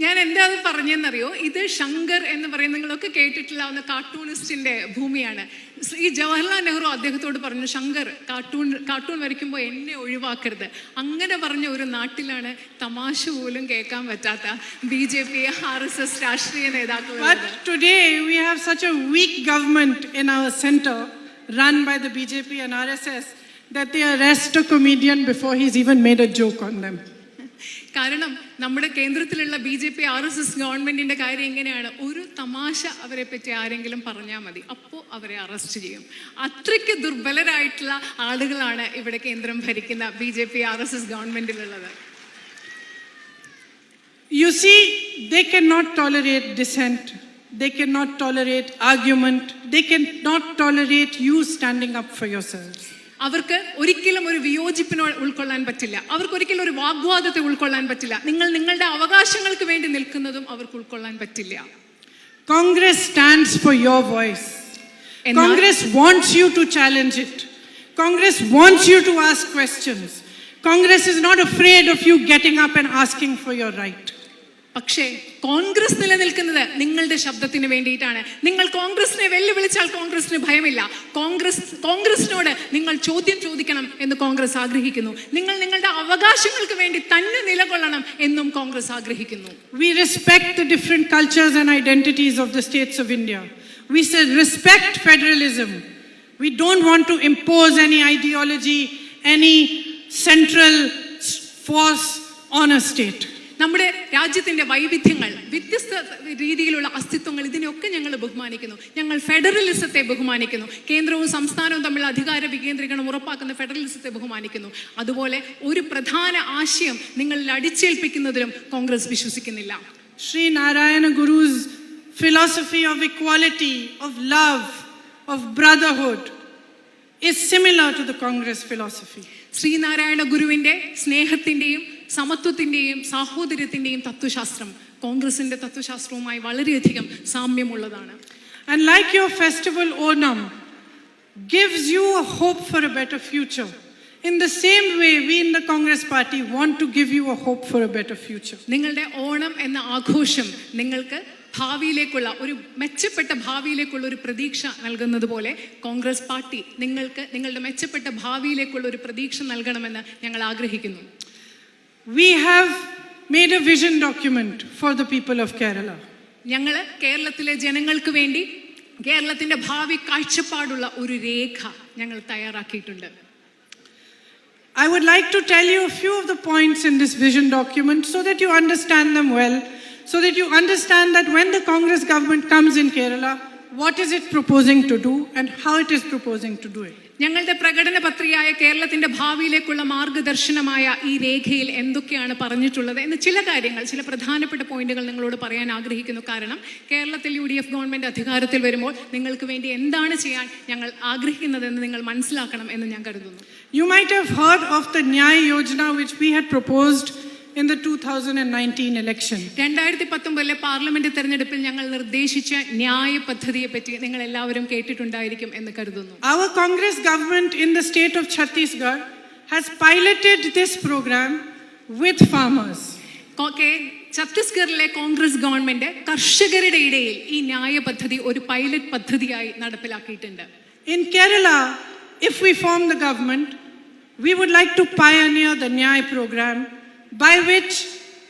ഞാൻ എന്താ പറഞ്ഞെന്നറിയോ? ഇത് ശങ്കർ എന്ന് പറയുന്ന നിങ്ങളൊക്കെ കേട്ടിട്ടില്ലാവുന്ന കാർട്ടൂണിസ്റ്റിന്റെ ഭൂമിയാണ്. ഈ ജവഹർലാൽ നെഹ്റു അദ്ദേഹത്തോട് പറഞ്ഞു, ശങ്കർ കാർട്ടൂൺ വരയ്ക്കുമ്പോൾ എന്നെ ഒഴിവാക്കരുത്. അങ്ങനെ പറഞ്ഞ ഒരു നാട്ടിലാണ് തമാശ പോലും കേൾക്കാൻ പറ്റാത്ത BJP, RSS രാഷ്ട്രീയ നേതാക്കൾ. But today we have such a weak government in our center, run by the BJP and RSS, that they arrest a comedian before he's even made a joke on them. കാരണം നമ്മുടെ കേന്ദ്രത്തിലുള്ള BJP RSS ഗവൺമെന്റിന്റെ കാര്യം എങ്ങനെയാണ്? ഒരു തമാശ അവരെ പറ്റി ആരെങ്കിലും പറഞ്ഞാൽ മതി, അപ്പോൾ അവരെ അറസ്റ്റ് ചെയ്യും. അത്രയ്ക്ക് ദുർബലരായിട്ടുള്ള ആളുകളാണ് ഇവിടെ കേന്ദ്രം ഭരിക്കുന്ന BJP RSS ഗവൺമെന്റിലുള്ളത്. You see, they cannot tolerate dissent. They cannot tolerate argument. They cannot tolerate you standing up for yourselves. അവർക്ക് ഒരിക്കലും ഒരു വിയോജിപ്പിനെ ഉൾക്കൊള്ളാൻ പറ്റില്ല, അവർക്ക് ഒരിക്കലും ഒരു വാഗ്വാദത്തെ ഉൾക്കൊള്ളാൻ പറ്റില്ല. നിങ്ങൾ നിങ്ങളുടെ അവകാശങ്ങൾക്ക് വേണ്ടി നിൽക്കുന്നതും അവർക്ക് ഉൾക്കൊള്ളാൻ പറ്റില്ല. Congress stands for your voice. Congress wants you to challenge it. Congress wants you to ask questions. Congress is not afraid of you getting up and asking for your right. പക്ഷേ കോൺഗ്രസ് നിലനിൽക്കുന്നത് നിങ്ങളുടെ ശബ്ദത്തിന് വേണ്ടിയിട്ടാണ്. നിങ്ങൾ കോൺഗ്രസിനെ വെല്ലുവിളിച്ചാൽ കോൺഗ്രസിന് ഭയമില്ല. കോൺഗ്രസിനോട് നിങ്ങൾ ചോദ്യം ചോദിക്കണം എന്ന് കോൺഗ്രസ് ആഗ്രഹിക്കുന്നു. നിങ്ങൾ നിങ്ങളുടെ അവകാശങ്ങൾക്ക് വേണ്ടി തന്നെ നിലകൊള്ളണം എന്നും കോൺഗ്രസ് ആഗ്രഹിക്കുന്നു. We respect the different cultures and identities of the states of India. We say respect federalism. We don't want to impose any ideology, any central force on a state. നമ്മുടെ രാജ്യത്തിന്റെ വൈവിധ്യങ്ങൾ, വ്യത്യസ്ത രീതിയിലുള്ള അസ്തിത്വങ്ങൾ, ഇതിനെയൊക്കെ ഞങ്ങൾ ബഹുമാനിക്കുന്നു. ഞങ്ങൾ ഫെഡറലിസത്തെ ബഹുമാനിക്കുന്നു. കേന്ദ്രവും സംസ്ഥാനവും തമ്മിൽ അധികാര വികേന്ദ്രീകരണം ഉറപ്പാക്കുന്ന ഫെഡറലിസത്തെ ബഹുമാനിക്കുന്നു. അതുപോലെ ഒരു പ്രധാന ആശയം നിങ്ങളിൽ അടിച്ചേൽപ്പിക്കുന്നതിലും കോൺഗ്രസ് വിശ്വസിക്കുന്നില്ല. Sri Narayana Guru's philosophy of equality, of love, of brotherhood is similar to the Congress philosophy. Sreenarayana ഗുരുവിന്റെ സ്നേഹത്തിന്റെയും സമത്വത്തിന്റെയും സാഹോദര്യത്തിന്റെയും തത്വശാസ്ത്രം കോൺഗ്രസിന്റെ തത്വശാസ്ത്രവുമായി വളരെയധികം സാമ്യമുള്ളതാണ്. And like your festival Onam gives you a hope for a better future, in the same way we in the Congress party want to give you a hope for a better future. നിങ്ങളുടെ ഓണം എന്ന ആഘോഷം നിങ്ങൾക്ക് ഭാവിയിലേക്കുള്ള ഒരു മെച്ചപ്പെട്ട ഭാവിയിലേക്കുള്ള ഒരു പ്രതീക്ഷ നൽകുന്നത് പോലെ കോൺഗ്രസ് പാർട്ടി നിങ്ങൾക്ക് നിങ്ങളുടെ മെച്ചപ്പെട്ട ഭാവിയിലേക്കുള്ള ഒരു പ്രതീക്ഷ നൽകണമെന്ന് ഞങ്ങൾ ആഗ്രഹിക്കുന്നു. We have made a vision document for the people of Kerala. ഞങ്ങൾ കേരളത്തിലെ ജനങ്ങൾക്ക് വേണ്ടി കേരളത്തിന്റെ ഭാവി കാഴ്ചപ്പാടുള്ള ഒരു രേഖ ഞങ്ങൾ തയ്യാറാക്കിയിട്ടുണ്ട്. I would like to tell you a few of the points in this vision document so that you understand them well, so that you understand that when the Congress government comes in Kerala, what is it proposing to do and how it is proposing to do it. ഞങ്ങളുടെ പ്രകടന പത്രികയായ കേരളത്തിന്റെ ഭാവിയിലേക്കുള്ള മാർഗദർശനമായ ഈ രേഖയിൽ എന്തൊക്കെയാണ് പറഞ്ഞിട്ടുള്ളത് എന്ന് ചില കാര്യങ്ങൾ, ചില പ്രധാനപ്പെട്ട പോയിന്റുകൾ നിങ്ങളോട് പറയാൻ ആഗ്രഹിക്കുന്നു. കാരണം കേരളത്തിൽ UDF ഗവൺമെന്റ് അധികാരത്തിൽ വരുമ്പോൾ നിങ്ങൾക്ക് വേണ്ടി എന്താണ് ചെയ്യാൻ ഞങ്ങൾ ആഗ്രഹിക്കുന്നതെന്ന് നിങ്ങൾ മനസ്സിലാക്കണം എന്ന് ഞാൻ കരുതുന്നു. You might have heard of the Nyay Yojana which we had proposed in the 2019 election. 2019 parliament തെരഞ്ഞെടുപ്പിൽ ഞങ്ങൾ നിർദ്ദേശിച്ച ന്യായ പദ്ധതിയെ പറ്റി നിങ്ങൾ എല്ലാവരും കേട്ടിട്ടുണ്ടായിരിക്കും എന്ന് കരുതുന്നു. Our Congress government in the state of Chhattisgarh has piloted this program with farmers. ഛത്തീസ്ഗഡിലെ കോൺഗ്രസ് ഗവൺമെന്റ് കർഷകരുടെ ഇടയിൽ ഈ ന്യായ പദ്ധതി ഒരു pilot പദ്ധതിയായി നടപ്പിലാക്കിയിട്ടുണ്ട്. In Kerala, if we form the government, we would like to pioneer the Nyay program, by which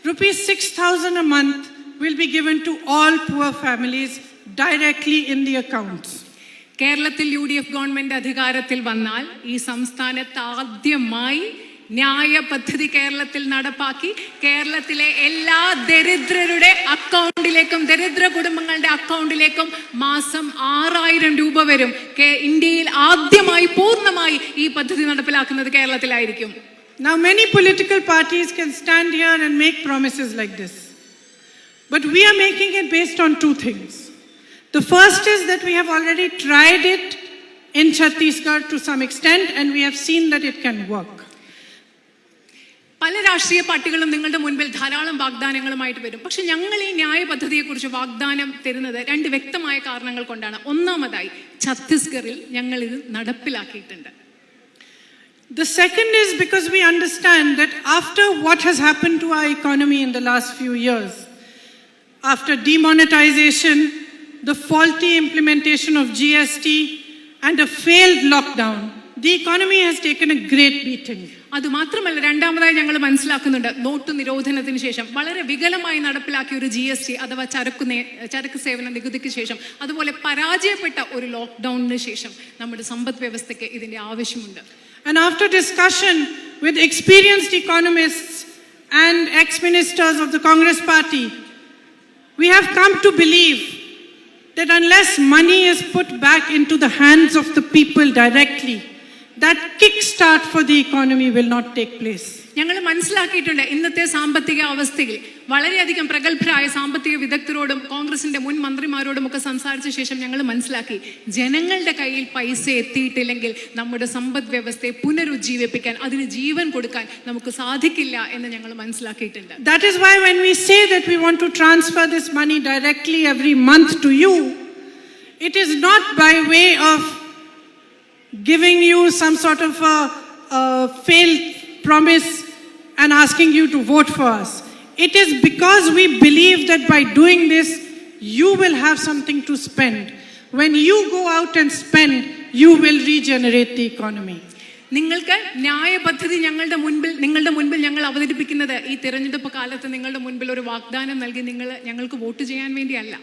rupees 6,000 a month will be given to all poor families directly in the accounts. കേരളത്തിൽ UDF government അധികാരത്തിൽ വന്നാൽ ഈ സംസ്ഥാനത്ത് ആദ്യമായി ന്യായ പദ്ധതി കേരളത്തിൽ നടപ്പാക്കി കേരളത്തിലെ എല്ലാ ദരിദ്രരുടെ അക്കൗണ്ടിലേക്കും ദരിദ്ര കുടുംബങ്ങളുടെ അക്കൗണ്ടിലേക്കും മാസം 6,000 രൂപ വരും. ഇന്ത്യയിൽ ആദ്യമായി പൂർണ്ണമായി ഈ പദ്ധതി നടപ്പിലാക്കുന്നത് കേരളത്തിലായിരിക്കും. Now many political parties can stand here and make promises like this, but we are making it based on two things. The first is that we have already tried it in Chhattisgarh to some extent and we have seen that it can work. പല രാഷ്ട്രീയ പാർട്ടികളും നിങ്ങളുടെ മുൻപിൽ ധാരാളം വാഗ്ദാനങ്ങളുമായിട്ട് വരും. പക്ഷെ ഞങ്ങൾ ഈ ന്യായ പദ്ധതിയെക്കുറിച്ച് വാഗ്ദാനം തരുന്നത് രണ്ട് വ്യക്തമായ കാരണങ്ങൾ കൊണ്ടാണ്. ഒന്നാമതായി ഛത്തീസ്ഗറിൽ ഞങ്ങൾ ഇത് നടപ്പിലാക്കിയിട്ടുണ്ട്. The second is because we understand that after what has happened to our economy in the last few years, after demonetization, the faulty implementation of GST and a failed lockdown, the economy has taken a great beating. അതുമാത്രമല്ല, രണ്ടാമതായി ഞങ്ങൾ മനസ്സിലാക്കുന്നുണ്ട്, not നിരോധനത്തിന് ശേഷം വളരെ വികലമായി നടപ്പിലാക്കിയ ഒരു GST അഥവാ ചരക്ക് സേവന നികുതിക്ക് ശേഷം, അതുപോലെ പരാജയപ്പെട്ട ഒരു ലോക്ക്ഡൌണിന് ശേഷം നമ്മുടെ സമ്പദ് വ്യവസ്ഥയ്ക്ക് ഇതിന്റെ ആവശ്യമുണ്ട്. And after discussion with experienced economists and ex-ministers of the Congress party, we have come to believe that unless money is put back into the hands of the people directly, that kickstart for the economy will not take place. ഞങ്ങൾ മനസ്സിലാക്കിയിട്ടുണ്ട് ഇന്നത്തെ സാമ്പത്തിക അവസ്ഥയിൽ വളരെയധികം പ്രഗത്ഭരായ സാമ്പത്തിക വിദഗ്ധരോടും കോൺഗ്രസിന്റെ മുൻ മന്ത്രിമാരോടും ഒക്കെ സംസാരിച്ച ശേഷം ഞങ്ങൾ മനസ്സിലാക്കി, ജനങ്ങളുടെ കയ്യിൽ പൈസ എത്തിയിട്ടില്ലെങ്കിൽ നമ്മുടെ സമ്പദ് വ്യവസ്ഥയെ പുനരുജ്ജീവിപ്പിക്കാൻ, അതിന് ജീവൻ കൊടുക്കാൻ നമുക്ക് സാധിക്കില്ല എന്ന് ഞങ്ങൾ മനസ്സിലാക്കിയിട്ടുണ്ട്. That is why when we say that we want to transfer this money directly every month to you, it is not by way of giving you some sort of a failed promise and asking you to vote for us. It is because we believe that by doing this, you will have something to spend. When you go out and spend, you will regenerate the economy. നിങ്ങൾക്ക് ന്യായ പദ്ധതി നിങ്ങളുടെ മുൻപിൽ ഞങ്ങൾ അവതരിപ്പിക്കുന്നത് ഈ തിരഞ്ഞെടുപ്പ് കാലത്ത് നിങ്ങളുടെ മുൻപിൽ ഒരു വാഗ്ദാനം നൽകി ഞങ്ങൾക്ക് വോട്ട് ചെയ്യാൻ വേണ്ടിയല്ല.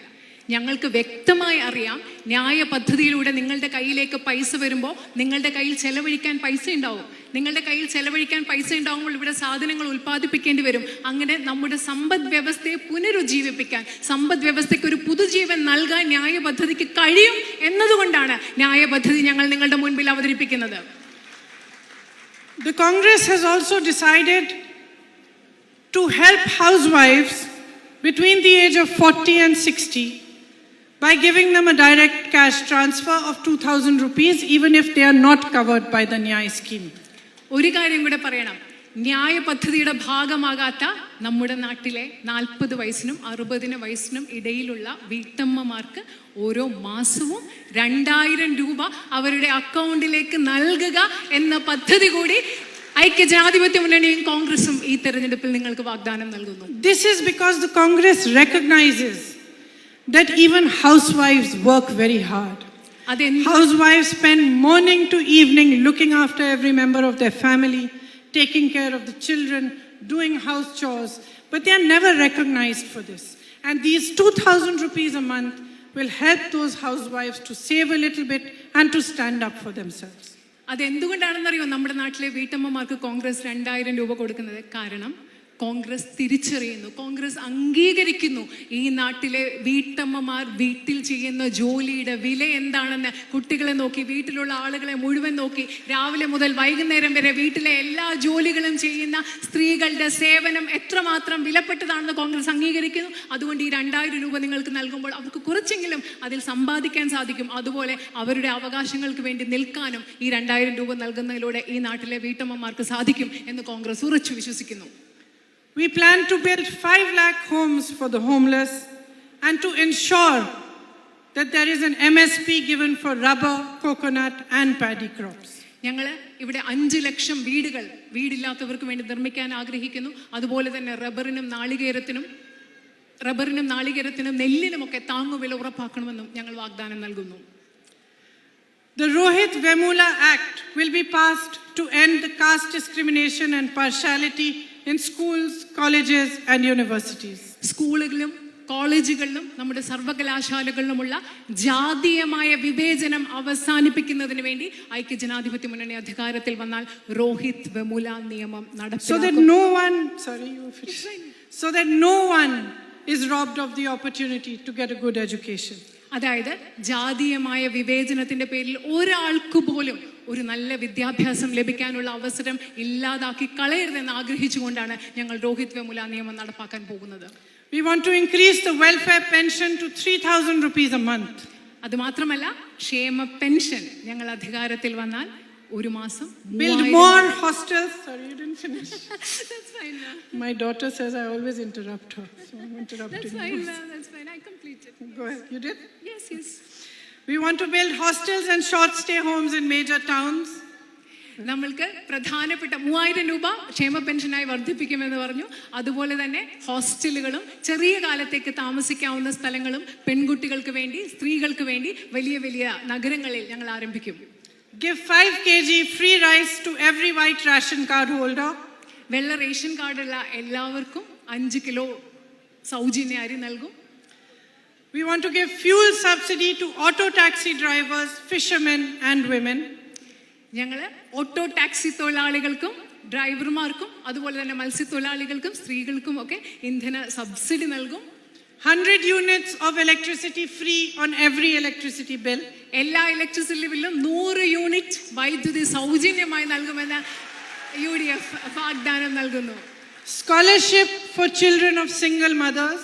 ഞങ്ങൾക്ക് വ്യക്തമായി അറിയാം, ന്യായ പദ്ധതിയിലൂടെ നിങ്ങളുടെ കയ്യിലേക്ക് പൈസ വരുമ്പോൾ നിങ്ങളുടെ കയ്യിൽ ചെലവഴിക്കാൻ പൈസ ഉണ്ടാവും. നിങ്ങളുടെ കയ്യിൽ ചെലവഴിക്കാൻ പൈസ ഉണ്ടാകുമ്പോൾ ഇവിടെ സാധനങ്ങൾ ഉൽപ്പാദിപ്പിക്കേണ്ടി വരും. അങ്ങനെ നമ്മുടെ സമ്പദ് വ്യവസ്ഥയെ പുനരുജ്ജീവിപ്പിക്കാൻ, സമ്പദ് വ്യവസ്ഥയ്ക്ക് ഒരു പുതുജീവൻ നൽകാൻ ന്യായ പദ്ധതിക്ക് കഴിയും എന്നതുകൊണ്ടാണ് ന്യായ പദ്ധതി ഞങ്ങൾ നിങ്ങളുടെ മുൻപിൽ അവതരിപ്പിക്കുന്നത്. The Congress has also decided to help housewives between the age of 40 and 60 by giving them a direct cash transfer of 2,000 rupees even if they are not covered by the Nyay scheme. ഒരു കാര്യം കൂടെ പറയണം, ന്യായ പദ്ധതിയുടെ ഭാഗമാകാത്ത നമ്മുടെ നാട്ടിലെ 40 വയസ്സിനും 60 വയസ്സിനും ഇടയിലുള്ള വീട്ടമ്മമാർക്ക് ഓരോ മാസവും 2000 രൂപ അവരുടെ അക്കൗണ്ടിലേക്ക് നൽകുക എന്ന പദ്ധതി കൂടി ഐക്യജനാധിപത്യ മുന്നണിയും കോൺഗ്രസും ഈ തെരഞ്ഞെടുപ്പിൽ നിങ്ങൾക്ക് വാഗ്ദാനം നൽകുന്നു. This is because the Congress recognizes that even housewives work very hard. Housewives spend morning to evening looking after every member of their family, taking care of the children, doing house chores, but they are never recognized for this. And these 2,000 rupees a month will help those housewives to save a little bit and to stand up for themselves. അതെന്തുകൊണ്ടാണെന്നറിയോ നമ്മുടെ നാട്ടിലെ വീട്ടമ്മമാർക്ക് കോൺഗ്രസ് 2000 രൂപ കൊടുക്കുന്നത്? കാരണം കോൺഗ്രസ് തിരിച്ചറിയുന്നു, കോൺഗ്രസ് അംഗീകരിക്കുന്നു ഈ നാട്ടിലെ വീട്ടമ്മമാർ വീട്ടിൽ ചെയ്യുന്ന ജോലിയുടെ വില എന്താണെന്ന്. കുട്ടികളെ നോക്കി, വീട്ടിലുള്ള ആളുകളെ മുഴുവൻ നോക്കി, രാവിലെ മുതൽ വൈകുന്നേരം വരെ വീട്ടിലെ എല്ലാ ജോലികളും ചെയ്യുന്ന സ്ത്രീകളുടെ സേവനം എത്രമാത്രം വിലപ്പെട്ടതാണെന്ന് കോൺഗ്രസ് അംഗീകരിക്കുന്നു. അതുകൊണ്ട് ഈ 2000 രൂപ നിങ്ങൾക്ക് നൽകുമ്പോൾ അവർക്ക് കുറച്ചെങ്കിലും അതിൽ സമ്പാദിക്കാൻ സാധിക്കും. അതുപോലെ അവരുടെ അവകാശങ്ങൾക്ക് വേണ്ടി നിൽക്കാനും ഈ 2000 രൂപ നൽകുന്നതിലൂടെ ഈ നാട്ടിലെ വീട്ടമ്മമാർക്ക് സാധിക്കും എന്ന് കോൺഗ്രസ് ഉറച്ചു വിശ്വസിക്കുന്നു. We plan to build 5 lakh homes for the homeless and to ensure that there is an MSP given for rubber, coconut and paddy crops. ഞങ്ങൾ ഇവിടെ 5 ലക്ഷം വീടുകൾ വീടില്ലാത്തവർക്ക് വേണ്ടി നിർമ്മിക്കാൻ ആഗ്രഹിക്കുന്നു. അതുപോലെ തന്നെ റബ്ബറിനും നാളികേരത്തിനും നെല്ലിനുമൊക്കെ താങ്ങുവില ഉറപ്പാക്കണമെന്നും ഞങ്ങൾ വാഗ്ദാനം നൽകുന്നു. The Rohit Vemula Act will be passed to end the caste discrimination and partiality in schools, colleges and universities. സ്കൂളുകളിലും കോളേജുകളിലും നമ്മുടെ സർവകലാശാലകളിലുമുള്ള ജാതീയമായ വിവേചനം അവസാനിപ്പിക്കുന്നതിന് വേണ്ടി ഐക്യജനാധിപത്യ മുന്നണി അധികാരത്തിൽ വന്നാൽ രോഹിത് വെമുല നിയമം നടപ്പിലാക്കും. So that no one is robbed of the opportunity to get a good education. അതായത് ജാതീയമായ വിവേചനത്തിന്റെ പേരിൽ ഒരാൾക്ക് പോലും ഒരു നല്ല വിദ്യാഭ്യാസം ലഭിക്കാനുള്ള അവസരം ഇല്ലാതാക്കി കളയരുതെന്ന് ആഗ്രഹിച്ചുകൊണ്ടാണ് ഞങ്ങൾ രോഹിത് വെമുല നിയമം നടപ്പാക്കാൻ പോകുന്നത്. We want to increase the welfare pension to 3,000 rupees a month. അത് മാത്രമല്ല, ക്ഷേമ പെൻഷൻ ഞങ്ങൾ അധികാരത്തിൽ വന്നാൽ ഒരു മാസം build more hostels. Sorry, you didn't finish. That's fine. My daughter says I always interrupt her, so I'm interrupting. That's fine. That's fine. I completed. Go ahead. You did? Yes. We want to build hostels and short stay homes in major towns. നമ്മൾക്ക് പ്രധാനപ്പെട്ട 3000 രൂപ ക്ഷേമ പെൻഷനായി വർദ്ധിപ്പിക്കുമെന്ന് പറഞ്ഞു. അതുപോലെ തന്നെ ഹോസ്റ്റലുകളും ചെറിയ കാലത്തേക്ക് താമസിക്കാവുന്ന സ്ഥലങ്ങളും പെൺകുട്ടികൾക്ക് വേണ്ടി, സ്ത്രീകൾക്ക് വേണ്ടി വലിയ വലിയ നഗരങ്ങളിൽ ഞങ്ങൾ ആരംഭിക്കും. Give 5 kg free rice to every white ration card holder. വെള്ള റേഷൻ കാർഡുള്ള എല്ലാവർക്കും 5 കിലോ സൗജന്യ അരി നൽകും. We want to give fuel subsidy to auto taxi drivers, fishermen and women. ഞങ്ങൾ ഓട്ടോ ടാക്സി തൊഴിലാളികൾക്കും ഡ്രൈവർമാർക്കും അതുപോലെ തന്നെ മത്സ്യത്തൊഴിലാളികൾക്കും സ്ത്രീകൾക്കും ഒക്കെ ഇന്ധന സബ്സിഡി നൽകും. 100 units of electricity free on every electricity bill. എല്ലാ ഇലക്ട്രിസിറ്റി ബില്ലും 100 യൂണിറ്റ് വൈദ്യുതി സൗജന്യമായി നൽകുമെന്ന് UDF വാഗ്ദാനം നൽകുന്നു. Scholarship for children of single mothers.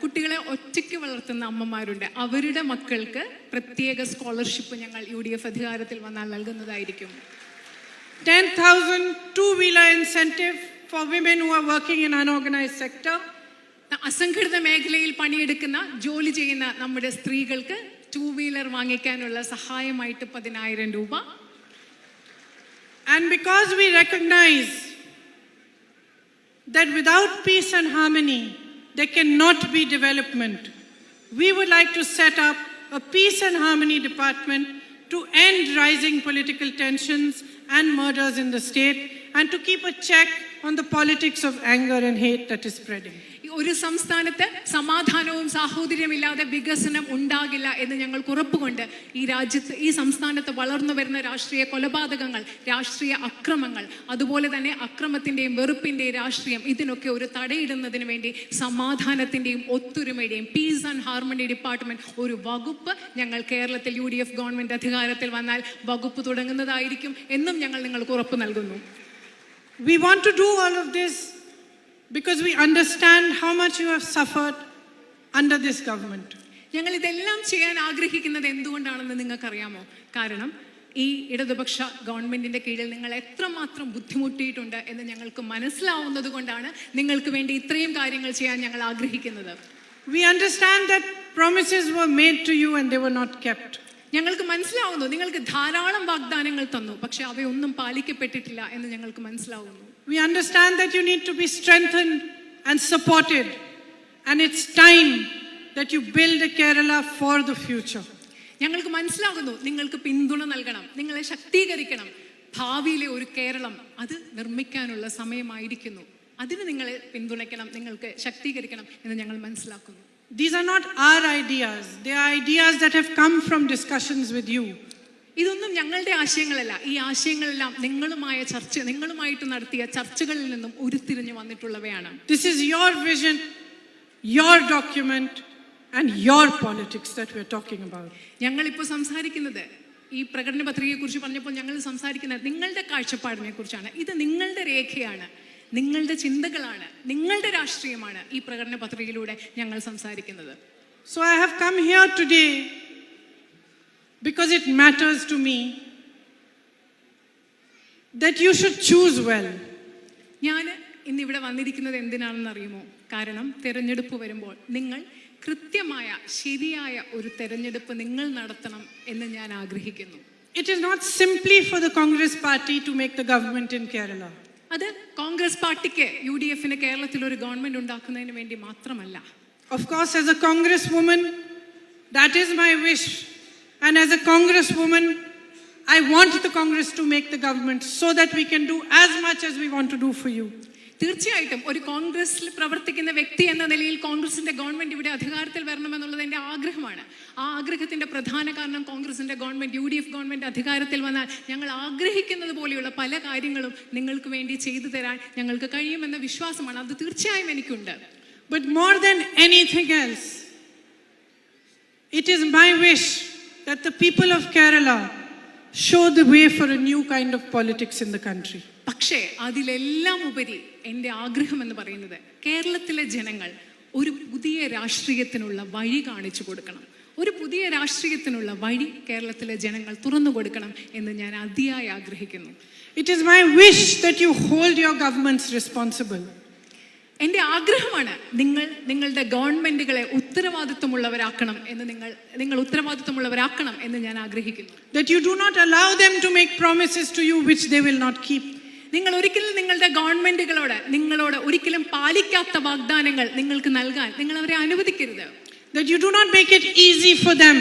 കുട്ടികളെ ഒറ്റയ്ക്ക് വളർത്തുന്ന അമ്മമാരുണ്ട്, അവരുടെ മക്കൾക്ക് പ്രത്യേക സ്കോളർഷിപ്പ് ഞങ്ങൾ UDF അധികാരത്തിൽ വന്നാൽ നൽകുന്നതായിരിക്കും. 10,000 two-wheeler incentive for women who are working in unorganized sector. അസംഘടിത മേഖലയിൽ പണിയെടുക്കുന്ന ജോലി ചെയ്യുന്ന നമ്മുടെ സ്ത്രീകൾക്ക് 2-wheeler വാങ്ങിക്കാനുള്ള സഹായമായിട്ട് 10,000 രൂപ. And because we recognize that without peace and harmony there cannot be development, we would like to set up a peace and harmony department to end rising political tensions and murders in the state and to keep a check on the politics of anger and hate that is spreading. ഒരു സംസ്ഥാനത്ത് സമാധാനവും സാഹോദര്യമില്ലാതെ വികസനം ഉണ്ടാകില്ല എന്ന് ഞങ്ങൾക്ക് ഉറപ്പുകൊണ്ട് ഈ രാജ്യത്ത്, ഈ സംസ്ഥാനത്ത് വളർന്നു വരുന്ന രാഷ്ട്രീയ കൊലപാതകങ്ങൾ, രാഷ്ട്രീയ അക്രമങ്ങൾ, അതുപോലെ തന്നെ അക്രമത്തിന്റെയും വെറുപ്പിന്റെയും രാഷ്ട്രീയം, ഇതിനൊക്കെ ഒരു തടയിടുന്നതിന് വേണ്ടി സമാധാനത്തിന്റെയും ഒത്തൊരുമയുടെയും പീസ് ആൻഡ് ഹാർമണി ഡിപ്പാർട്ട്മെന്റ് ഒരു വകുപ്പ് ഞങ്ങൾ കേരളത്തിൽ UDF ഗവൺമെന്റ് അധികാരത്തിൽ വന്നാൽ വകുപ്പ് തുടങ്ങുന്നതായിരിക്കും എന്നും ഞങ്ങൾ നിങ്ങൾക്ക് ഉറപ്പ് നൽകുന്നു. We want to do all of this because we understand how much you have suffered under this government. ഞങ്ങൾ ഇതെല്ലാം ചെയ്യാൻ ആഗ്രഹിക്കുന്നത് എന്തുകൊണ്ടാണെന്ന് നിങ്ങൾക്കറിയാമോ? കാരണം ഈ ഇടതുപക്ഷ ഗവൺമെന്റിന്റെ കീഴിൽ നിങ്ങൾ എത്രമാത്രം ബുദ്ധിമുട്ടിയിട്ടുണ്ട് എന്ന് ഞങ്ങൾക്ക് മനസ്സിലാവുന്നത് കൊണ്ടാണ് നിങ്ങൾക്ക് വേണ്ടി ഇത്രയും കാര്യങ്ങൾ ചെയ്യാൻ ഞങ്ങൾ ആഗ്രഹിക്കുന്നത്. We understand that promises were made to you and they were not kept. ഞങ്ങൾക്ക് മനസ്സിലാവുന്നു നിങ്ങൾക്ക് ധാരാളം വാഗ്ദാനങ്ങൾ തന്നു, പക്ഷെ അവയൊന്നും പാലിക്കപ്പെട്ടിട്ടില്ല എന്ന് ഞങ്ങൾക്ക് മനസ്സിലാവുന്നു. We understand that you need to be strengthened and supported, and it's time that you build a Kerala for the future. ഞങ്ങൾക്ക് മനസ്സിലാകുന്നു നിങ്ങൾക്ക് പിന്തുണ നൽകണം, നിങ്ങളെ ശക്തീകരിക്കണം, ഭാവിയിലെ ഒരു കേരളം അത് നിർമ്മിക്കാനുള്ള സമയമായിരിക്കുന്നു. അതിന് നിങ്ങളെ പിന്തുണയ്ക്കണം, നിങ്ങൾക്ക് ശക്തീകരിക്കണം എന്ന് ഞങ്ങൾ മനസ്സിലാക്കുന്നു. These are not our ideas. They are ideas that have come from discussions with you. ഇതൊന്നും ഞങ്ങളുടെ ആശയങ്ങളല്ല. ഈ ആശയങ്ങളെല്ലാം നിങ്ങളുമായിട്ട് നടത്തിയ ചർച്ചകളിൽ നിന്നും ഉരുത്തിരിഞ്ഞു വന്നിട്ടുള്ളവയാണ്. This is your vision, your document and your politics that we are talking about. ഞങ്ങളിപ്പോൾ സംസാരിക്കുന്നത് ഈ പ്രകടന പത്രികയെ കുറിച്ച് പറഞ്ഞപ്പോൾ ഞങ്ങൾ സംസാരിക്കുന്നത് നിങ്ങളുടെ കാഴ്ചപ്പാടിനെ കുറിച്ചാണ്. ഇത് നിങ്ങളുടെ രേഖയാണ്, നിങ്ങളുടെ ചിന്തകളാണ്, നിങ്ങളുടെ രാഷ്ട്രീയമാണ് ഈ പ്രകടന പത്രികയിലൂടെ ഞങ്ങൾ സംസാരിക്കുന്നത്. So I have come here today because it matters to me that you should choose well. ഞാൻ ഇന്നിവിടെ വന്നിരിക്കുന്നത് എന്തിനാണെന്ന് അറിയുമോ? കാരണം തെരഞ്ഞെടുപ്പ് വരുമ്പോൾ നിങ്ങൾ കൃത്യമായ ശരിയായ ഒരു തെരഞ്ഞെടുപ്പ് നിങ്ങൾ നടത്തണം എന്ന് ഞാൻ ആഗ്രഹിക്കുന്നു. It is not simply for the Congress party to make the government in Kerala. അത് കോൺഗ്രസ് പാർട്ടിക്ക് UDFന് കേരളത്തിൽ ഒരു ഗവൺമെന്റ് ഉണ്ടാക്കുന്നതിന് വേണ്ടി മാത്രമല്ല. Of course, as a congresswoman, that is my wish. And as a congresswoman, I want the Congress to make the government so that we can do as much as we want to do for you. തീർച്ചയായിട്ടും ഒരു കോൺഗ്രസിൽ പ്രവർത്തിക്കുന്ന വ്യക്തി എന്ന നിലയിൽ കോൺഗ്രസിന്റെ government ഇവിടെ അധികാരത്തിൽ വരണമെന്നുള്ളത് എൻ്റെ ആഗ്രഹമാണ്. ആ ആഗ്രഹത്തിന്റെ പ്രധാന കാരണം കോൺഗ്രസിന്റെ ഗവൺമെന്റ് UDF ഗവൺമെന്റ് അധികാരത്തിൽ വന്നാൽ ഞങ്ങൾ ആഗ്രഹിക്കുന്നത് പോലെയുള്ള പല കാര്യങ്ങളും നിങ്ങൾക്ക് വേണ്ടി ചെയ്തു തരാൻ ഞങ്ങൾക്ക് കഴിയുമെന്ന വിശ്വാസമാണ്. അത് തീർച്ചയായും എനിക്കുണ്ട്. But more than anything else, it is my wish that the people of Kerala show the way for a new kind of politics in the country. പക്ഷേ അതിലെല്ലാം ഉപരി എൻ്റെ ആഗ്രഹം എന്ന് പറയുന്നത് കേരളത്തിലെ ജനങ്ങൾ ഒരു പുതിയ രാഷ്ട്രീയത്തിനുള്ള വഴി കാണിച്ചു കൊടുക്കണം. ഒരു പുതിയ രാഷ്ട്രീയത്തിനുള്ള വഴി കേരളത്തിലെ ജനങ്ങൾ തുറന്നു കൊടുക്കണം എന്ന് ഞാൻ അതിയായി ആഗ്രഹിക്കുന്നു. It is my wish that you hold your governments responsible. എൻ്റെ ആഗ്രഹമാണ് നിങ്ങളുടെ ഗവൺമെന്റുകളെ ഉത്തരവാദിത്വമുള്ളവരാക്കണം എന്ന് ഞാൻ ആഗ്രഹിക്കുന്നു. That you do not allow them to make promises to you which they will not keep. നിങ്ങൾ ഒരിക്കലും നിങ്ങളുടെ നിങ്ങളോട് ഒരിക്കലും പാലിക്കാത്ത വാഗ്ദാനങ്ങൾ നിങ്ങൾക്ക് നൽകാൻ നിങ്ങൾ അവരെ അനുവദിക്കരുത്. That you do not make it easy for them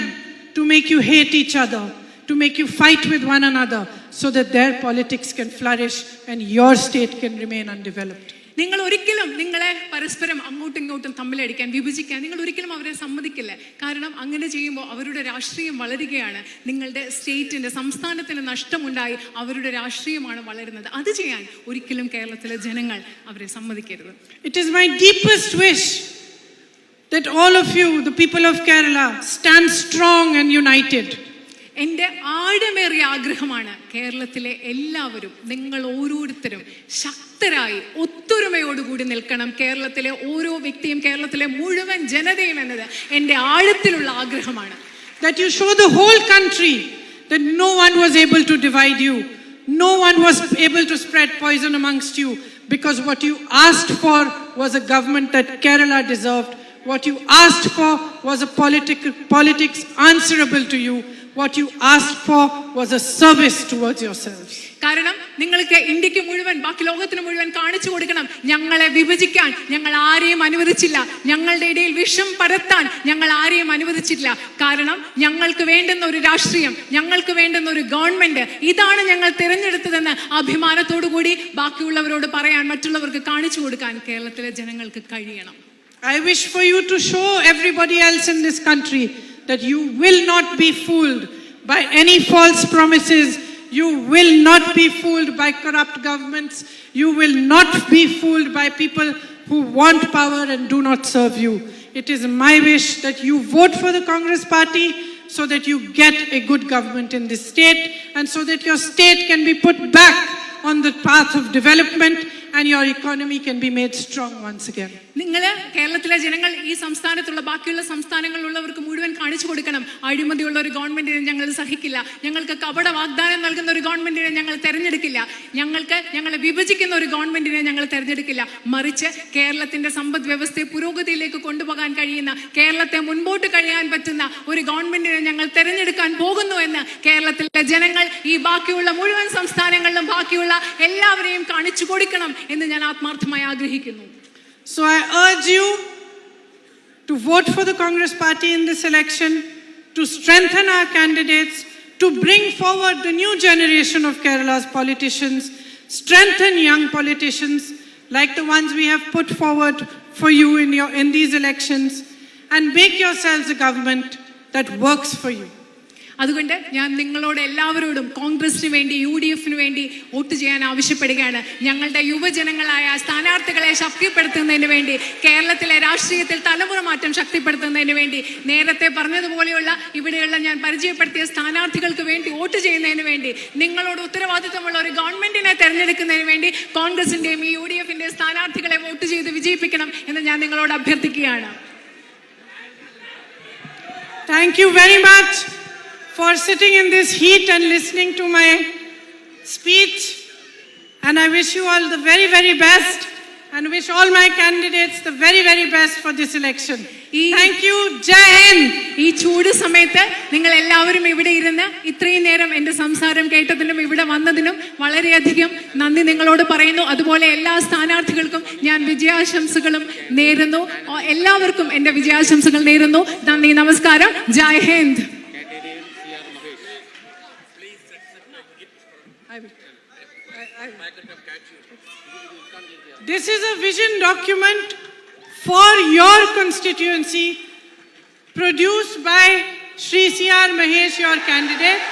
to make you hate each other, to make you fight with one another, so that their politics can flourish and your state can remain undeveloped. നിങ്ങൾ ഒരിക്കലും നിങ്ങളെ പരസ്പരം അങ്ങോട്ടും ഇങ്ങോട്ടും തമ്മിലടിക്കാൻ, വിഭജിക്കാൻ നിങ്ങൾ ഒരിക്കലും അവരെ സമ്മതിക്കില്ല. കാരണം അങ്ങനെ ചെയ്യുമ്പോൾ അവരുടെ രാഷ്ട്രീയം വളരുകയാണ്, നിങ്ങളുടെ സ്റ്റേറ്റിന്റെ സംസ്ഥാനത്തിന് നഷ്ടമുണ്ടായി അവരുടെ രാഷ്ട്രീയമാണ് വളരുന്നത്. അത് ചെയ്യാൻ ഒരിക്കലും കേരളത്തിലെ ജനങ്ങൾ അവരെ സമ്മതിക്കരുത്. It is my deepest wish that all of you, the people of Kerala, stand strong and united. എൻ്റെ ആഴമേറിയ ആഗ്രഹമാണ് കേരളത്തിലെ എല്ലാവരും, നിങ്ങൾ ഓരോരുത്തരും ശക്തരായി ഒത്തൊരുമയോടുകൂടി നിൽക്കണം. കേരളത്തിലെ ഓരോ വ്യക്തിയും, കേരളത്തിലെ മുഴുവൻ ജനതയും എന്നത് എൻ്റെ ആഴത്തിലുള്ള ആഗ്രഹമാണ്. That you show the whole country that no one was able to divide you. No one was able to spread poison amongst you, because what you asked for was a government that Kerala deserved. What you asked for was a politics answerable to you. What you asked for was a service towards yourselves. കാരണം നിങ്ങൾക്ക് ഇന്ത്യക്ക് മുഴുവൻ, ബാക്കി ലോകത്തിന് മുഴുവൻ കാണിച്ചു കൊടുക്കണം, ഞങ്ങളെ വിഭജിക്കാൻ ഞങ്ങൾ ആരെയും അനുവദിച്ചില്ല, ഞങ്ങളുടെ ഇടയിൽ വിഷം പരത്താൻ ഞങ്ങൾ ആരെയും അനുവദിച്ചില്ല. കാരണം ഞങ്ങൾക്ക് വേണ്ടുന്ന ഒരു രാഷ്ട്രീയം, ഞങ്ങൾക്ക് വേണ്ടുന്ന ഒരു ഗവൺമെന്റ്, ഇതാണ് ഞങ്ങൾ തിരഞ്ഞെടുത്തതെന്ന് അഭിമാനത്തോടു കൂടി ബാക്കിയുള്ളവരോട് പറയാൻ, മറ്റുള്ളവർക്ക് കാണിച്ചു കൊടുക്കാൻ കേരളത്തിലെ ജനങ്ങൾക്ക് കഴിയണം. I wish for you to show everybody else in this country that you will not be fooled by any false promises. You will not be fooled by corrupt governments. You will not be fooled by people who want power and do not serve you. It is my wish that you vote for the Congress party so that you get a good government in this state, and so that your state can be put back on the path of development and your economy can be made strong once again. നിങ്ങൾ കേരളത്തിലെ ജനങ്ങൾ ഈ സംസ്ഥാനത്തുള്ള ബാക്കിയുള്ള സംസ്ഥാനങ്ങളിലുള്ളവർക്ക് മുഴുവൻ കാണിച്ചു കൊടുക്കണം, അഴിമതിയുള്ള ഒരു ഗവൺമെന്റിനെ ഞങ്ങൾ സഹിക്കില്ല, ഞങ്ങൾക്ക് കപട വാഗ്ദാനം നൽകുന്ന ഒരു ഗവൺമെന്റിനെ ഞങ്ങൾ തെരഞ്ഞെടുക്കില്ല, ഞങ്ങളെ വിഭജിക്കുന്ന ഒരു ഗവൺമെന്റിനെ ഞങ്ങൾ തെരഞ്ഞെടുക്കില്ല. മറിച്ച് കേരളത്തിന്റെ സമ്പദ് വ്യവസ്ഥയെ പുരോഗതിയിലേക്ക് കൊണ്ടുപോകാൻ കഴിയുന്ന, കേരളത്തെ മുൻപോട്ട് കഴിയാൻ പറ്റുന്ന ഒരു ഗവൺമെന്റിനെ ഞങ്ങൾ തെരഞ്ഞെടുക്കാൻ പോകുന്നു എന്ന് കേരളത്തിലെ ജനങ്ങൾ ഈ ബാക്കിയുള്ള മുഴുവൻ സംസ്ഥാനങ്ങളിലും ബാക്കിയുള്ള എല്ലാവരെയും കാണിച്ചു കൊടുക്കണം എന്ന് ഞാൻ ആത്മാർത്ഥമായി ആഗ്രഹിക്കുന്നു. So I urge you to vote for the Congress party in this election, to strengthen our candidates, to bring forward the new generation of Kerala's politicians, strengthen young politicians like the ones we have put forward for you in these elections, and make yourselves a government that works for you. അതുകൊണ്ട് ഞാൻ നിങ്ങളോട് എല്ലാവരോടും കോൺഗ്രസിന് വേണ്ടി, UDF വേണ്ടി vote ചെയ്യാൻ ആവശ്യപ്പെടുകയാണ്. ഞങ്ങളുടെ യുവജനങ്ങളായ സ്ഥാനാർത്ഥികളെ ശക്തിപ്പെടുത്തുന്നതിന് വേണ്ടി, കേരളത്തിലെ രാഷ്ട്രീയത്തിൽ തലമുറ മാറ്റം ശക്തിപ്പെടുത്തുന്നതിന് വേണ്ടി, നേരത്തെ പറഞ്ഞതുപോലെയുള്ള ഇവിടെയുള്ള ഞാൻ പരിചയപ്പെടുത്തിയ സ്ഥാനാർത്ഥികൾക്ക് വേണ്ടി വോട്ട് ചെയ്യുന്നതിന് വേണ്ടി, നിങ്ങളോട് ഉത്തരവാദിത്തമുള്ള ഒരു ഗവൺമെന്റിനെ തെരഞ്ഞെടുക്കുന്നതിന് വേണ്ടി കോൺഗ്രസിന്റെയും UDF സ്ഥാനാർത്ഥികളെ വോട്ട് ചെയ്ത് വിജയിപ്പിക്കണം എന്ന് ഞാൻ നിങ്ങളോട് അഭ്യർത്ഥിക്കുകയാണ്. Thank you very much for sitting in this heat and listening to my speech, and I wish you all the very, very best, and wish all my candidates the very, very best for this election. Thank you. Jai Hind. ഈ ചൂട് സമയത്ത് നിങ്ങൾ എല്ലാവരും ഇവിടെ ഇരുന്ന് ഇത്രയും നേരം എൻ്റെ സംസാരം കേട്ടതിനും ഇവിടെ വന്നതിനും വളരെയധികം നന്ദി നിങ്ങളോട് പറയുന്നു. അതുപോലെ എല്ലാ സ്ഥാനാർത്ഥികൾക്കും ഞാൻ വിജയാശംസകളും നേരുന്നു. എല്ലാവർക്കും എൻ്റെ വിജയാശംസകൾ നേരുന്നു. നന്ദി, നമസ്കാരം. ജയ് Hind. This is a vision document for your constituency, produced by Shri C.R. Mahesh, your candidate.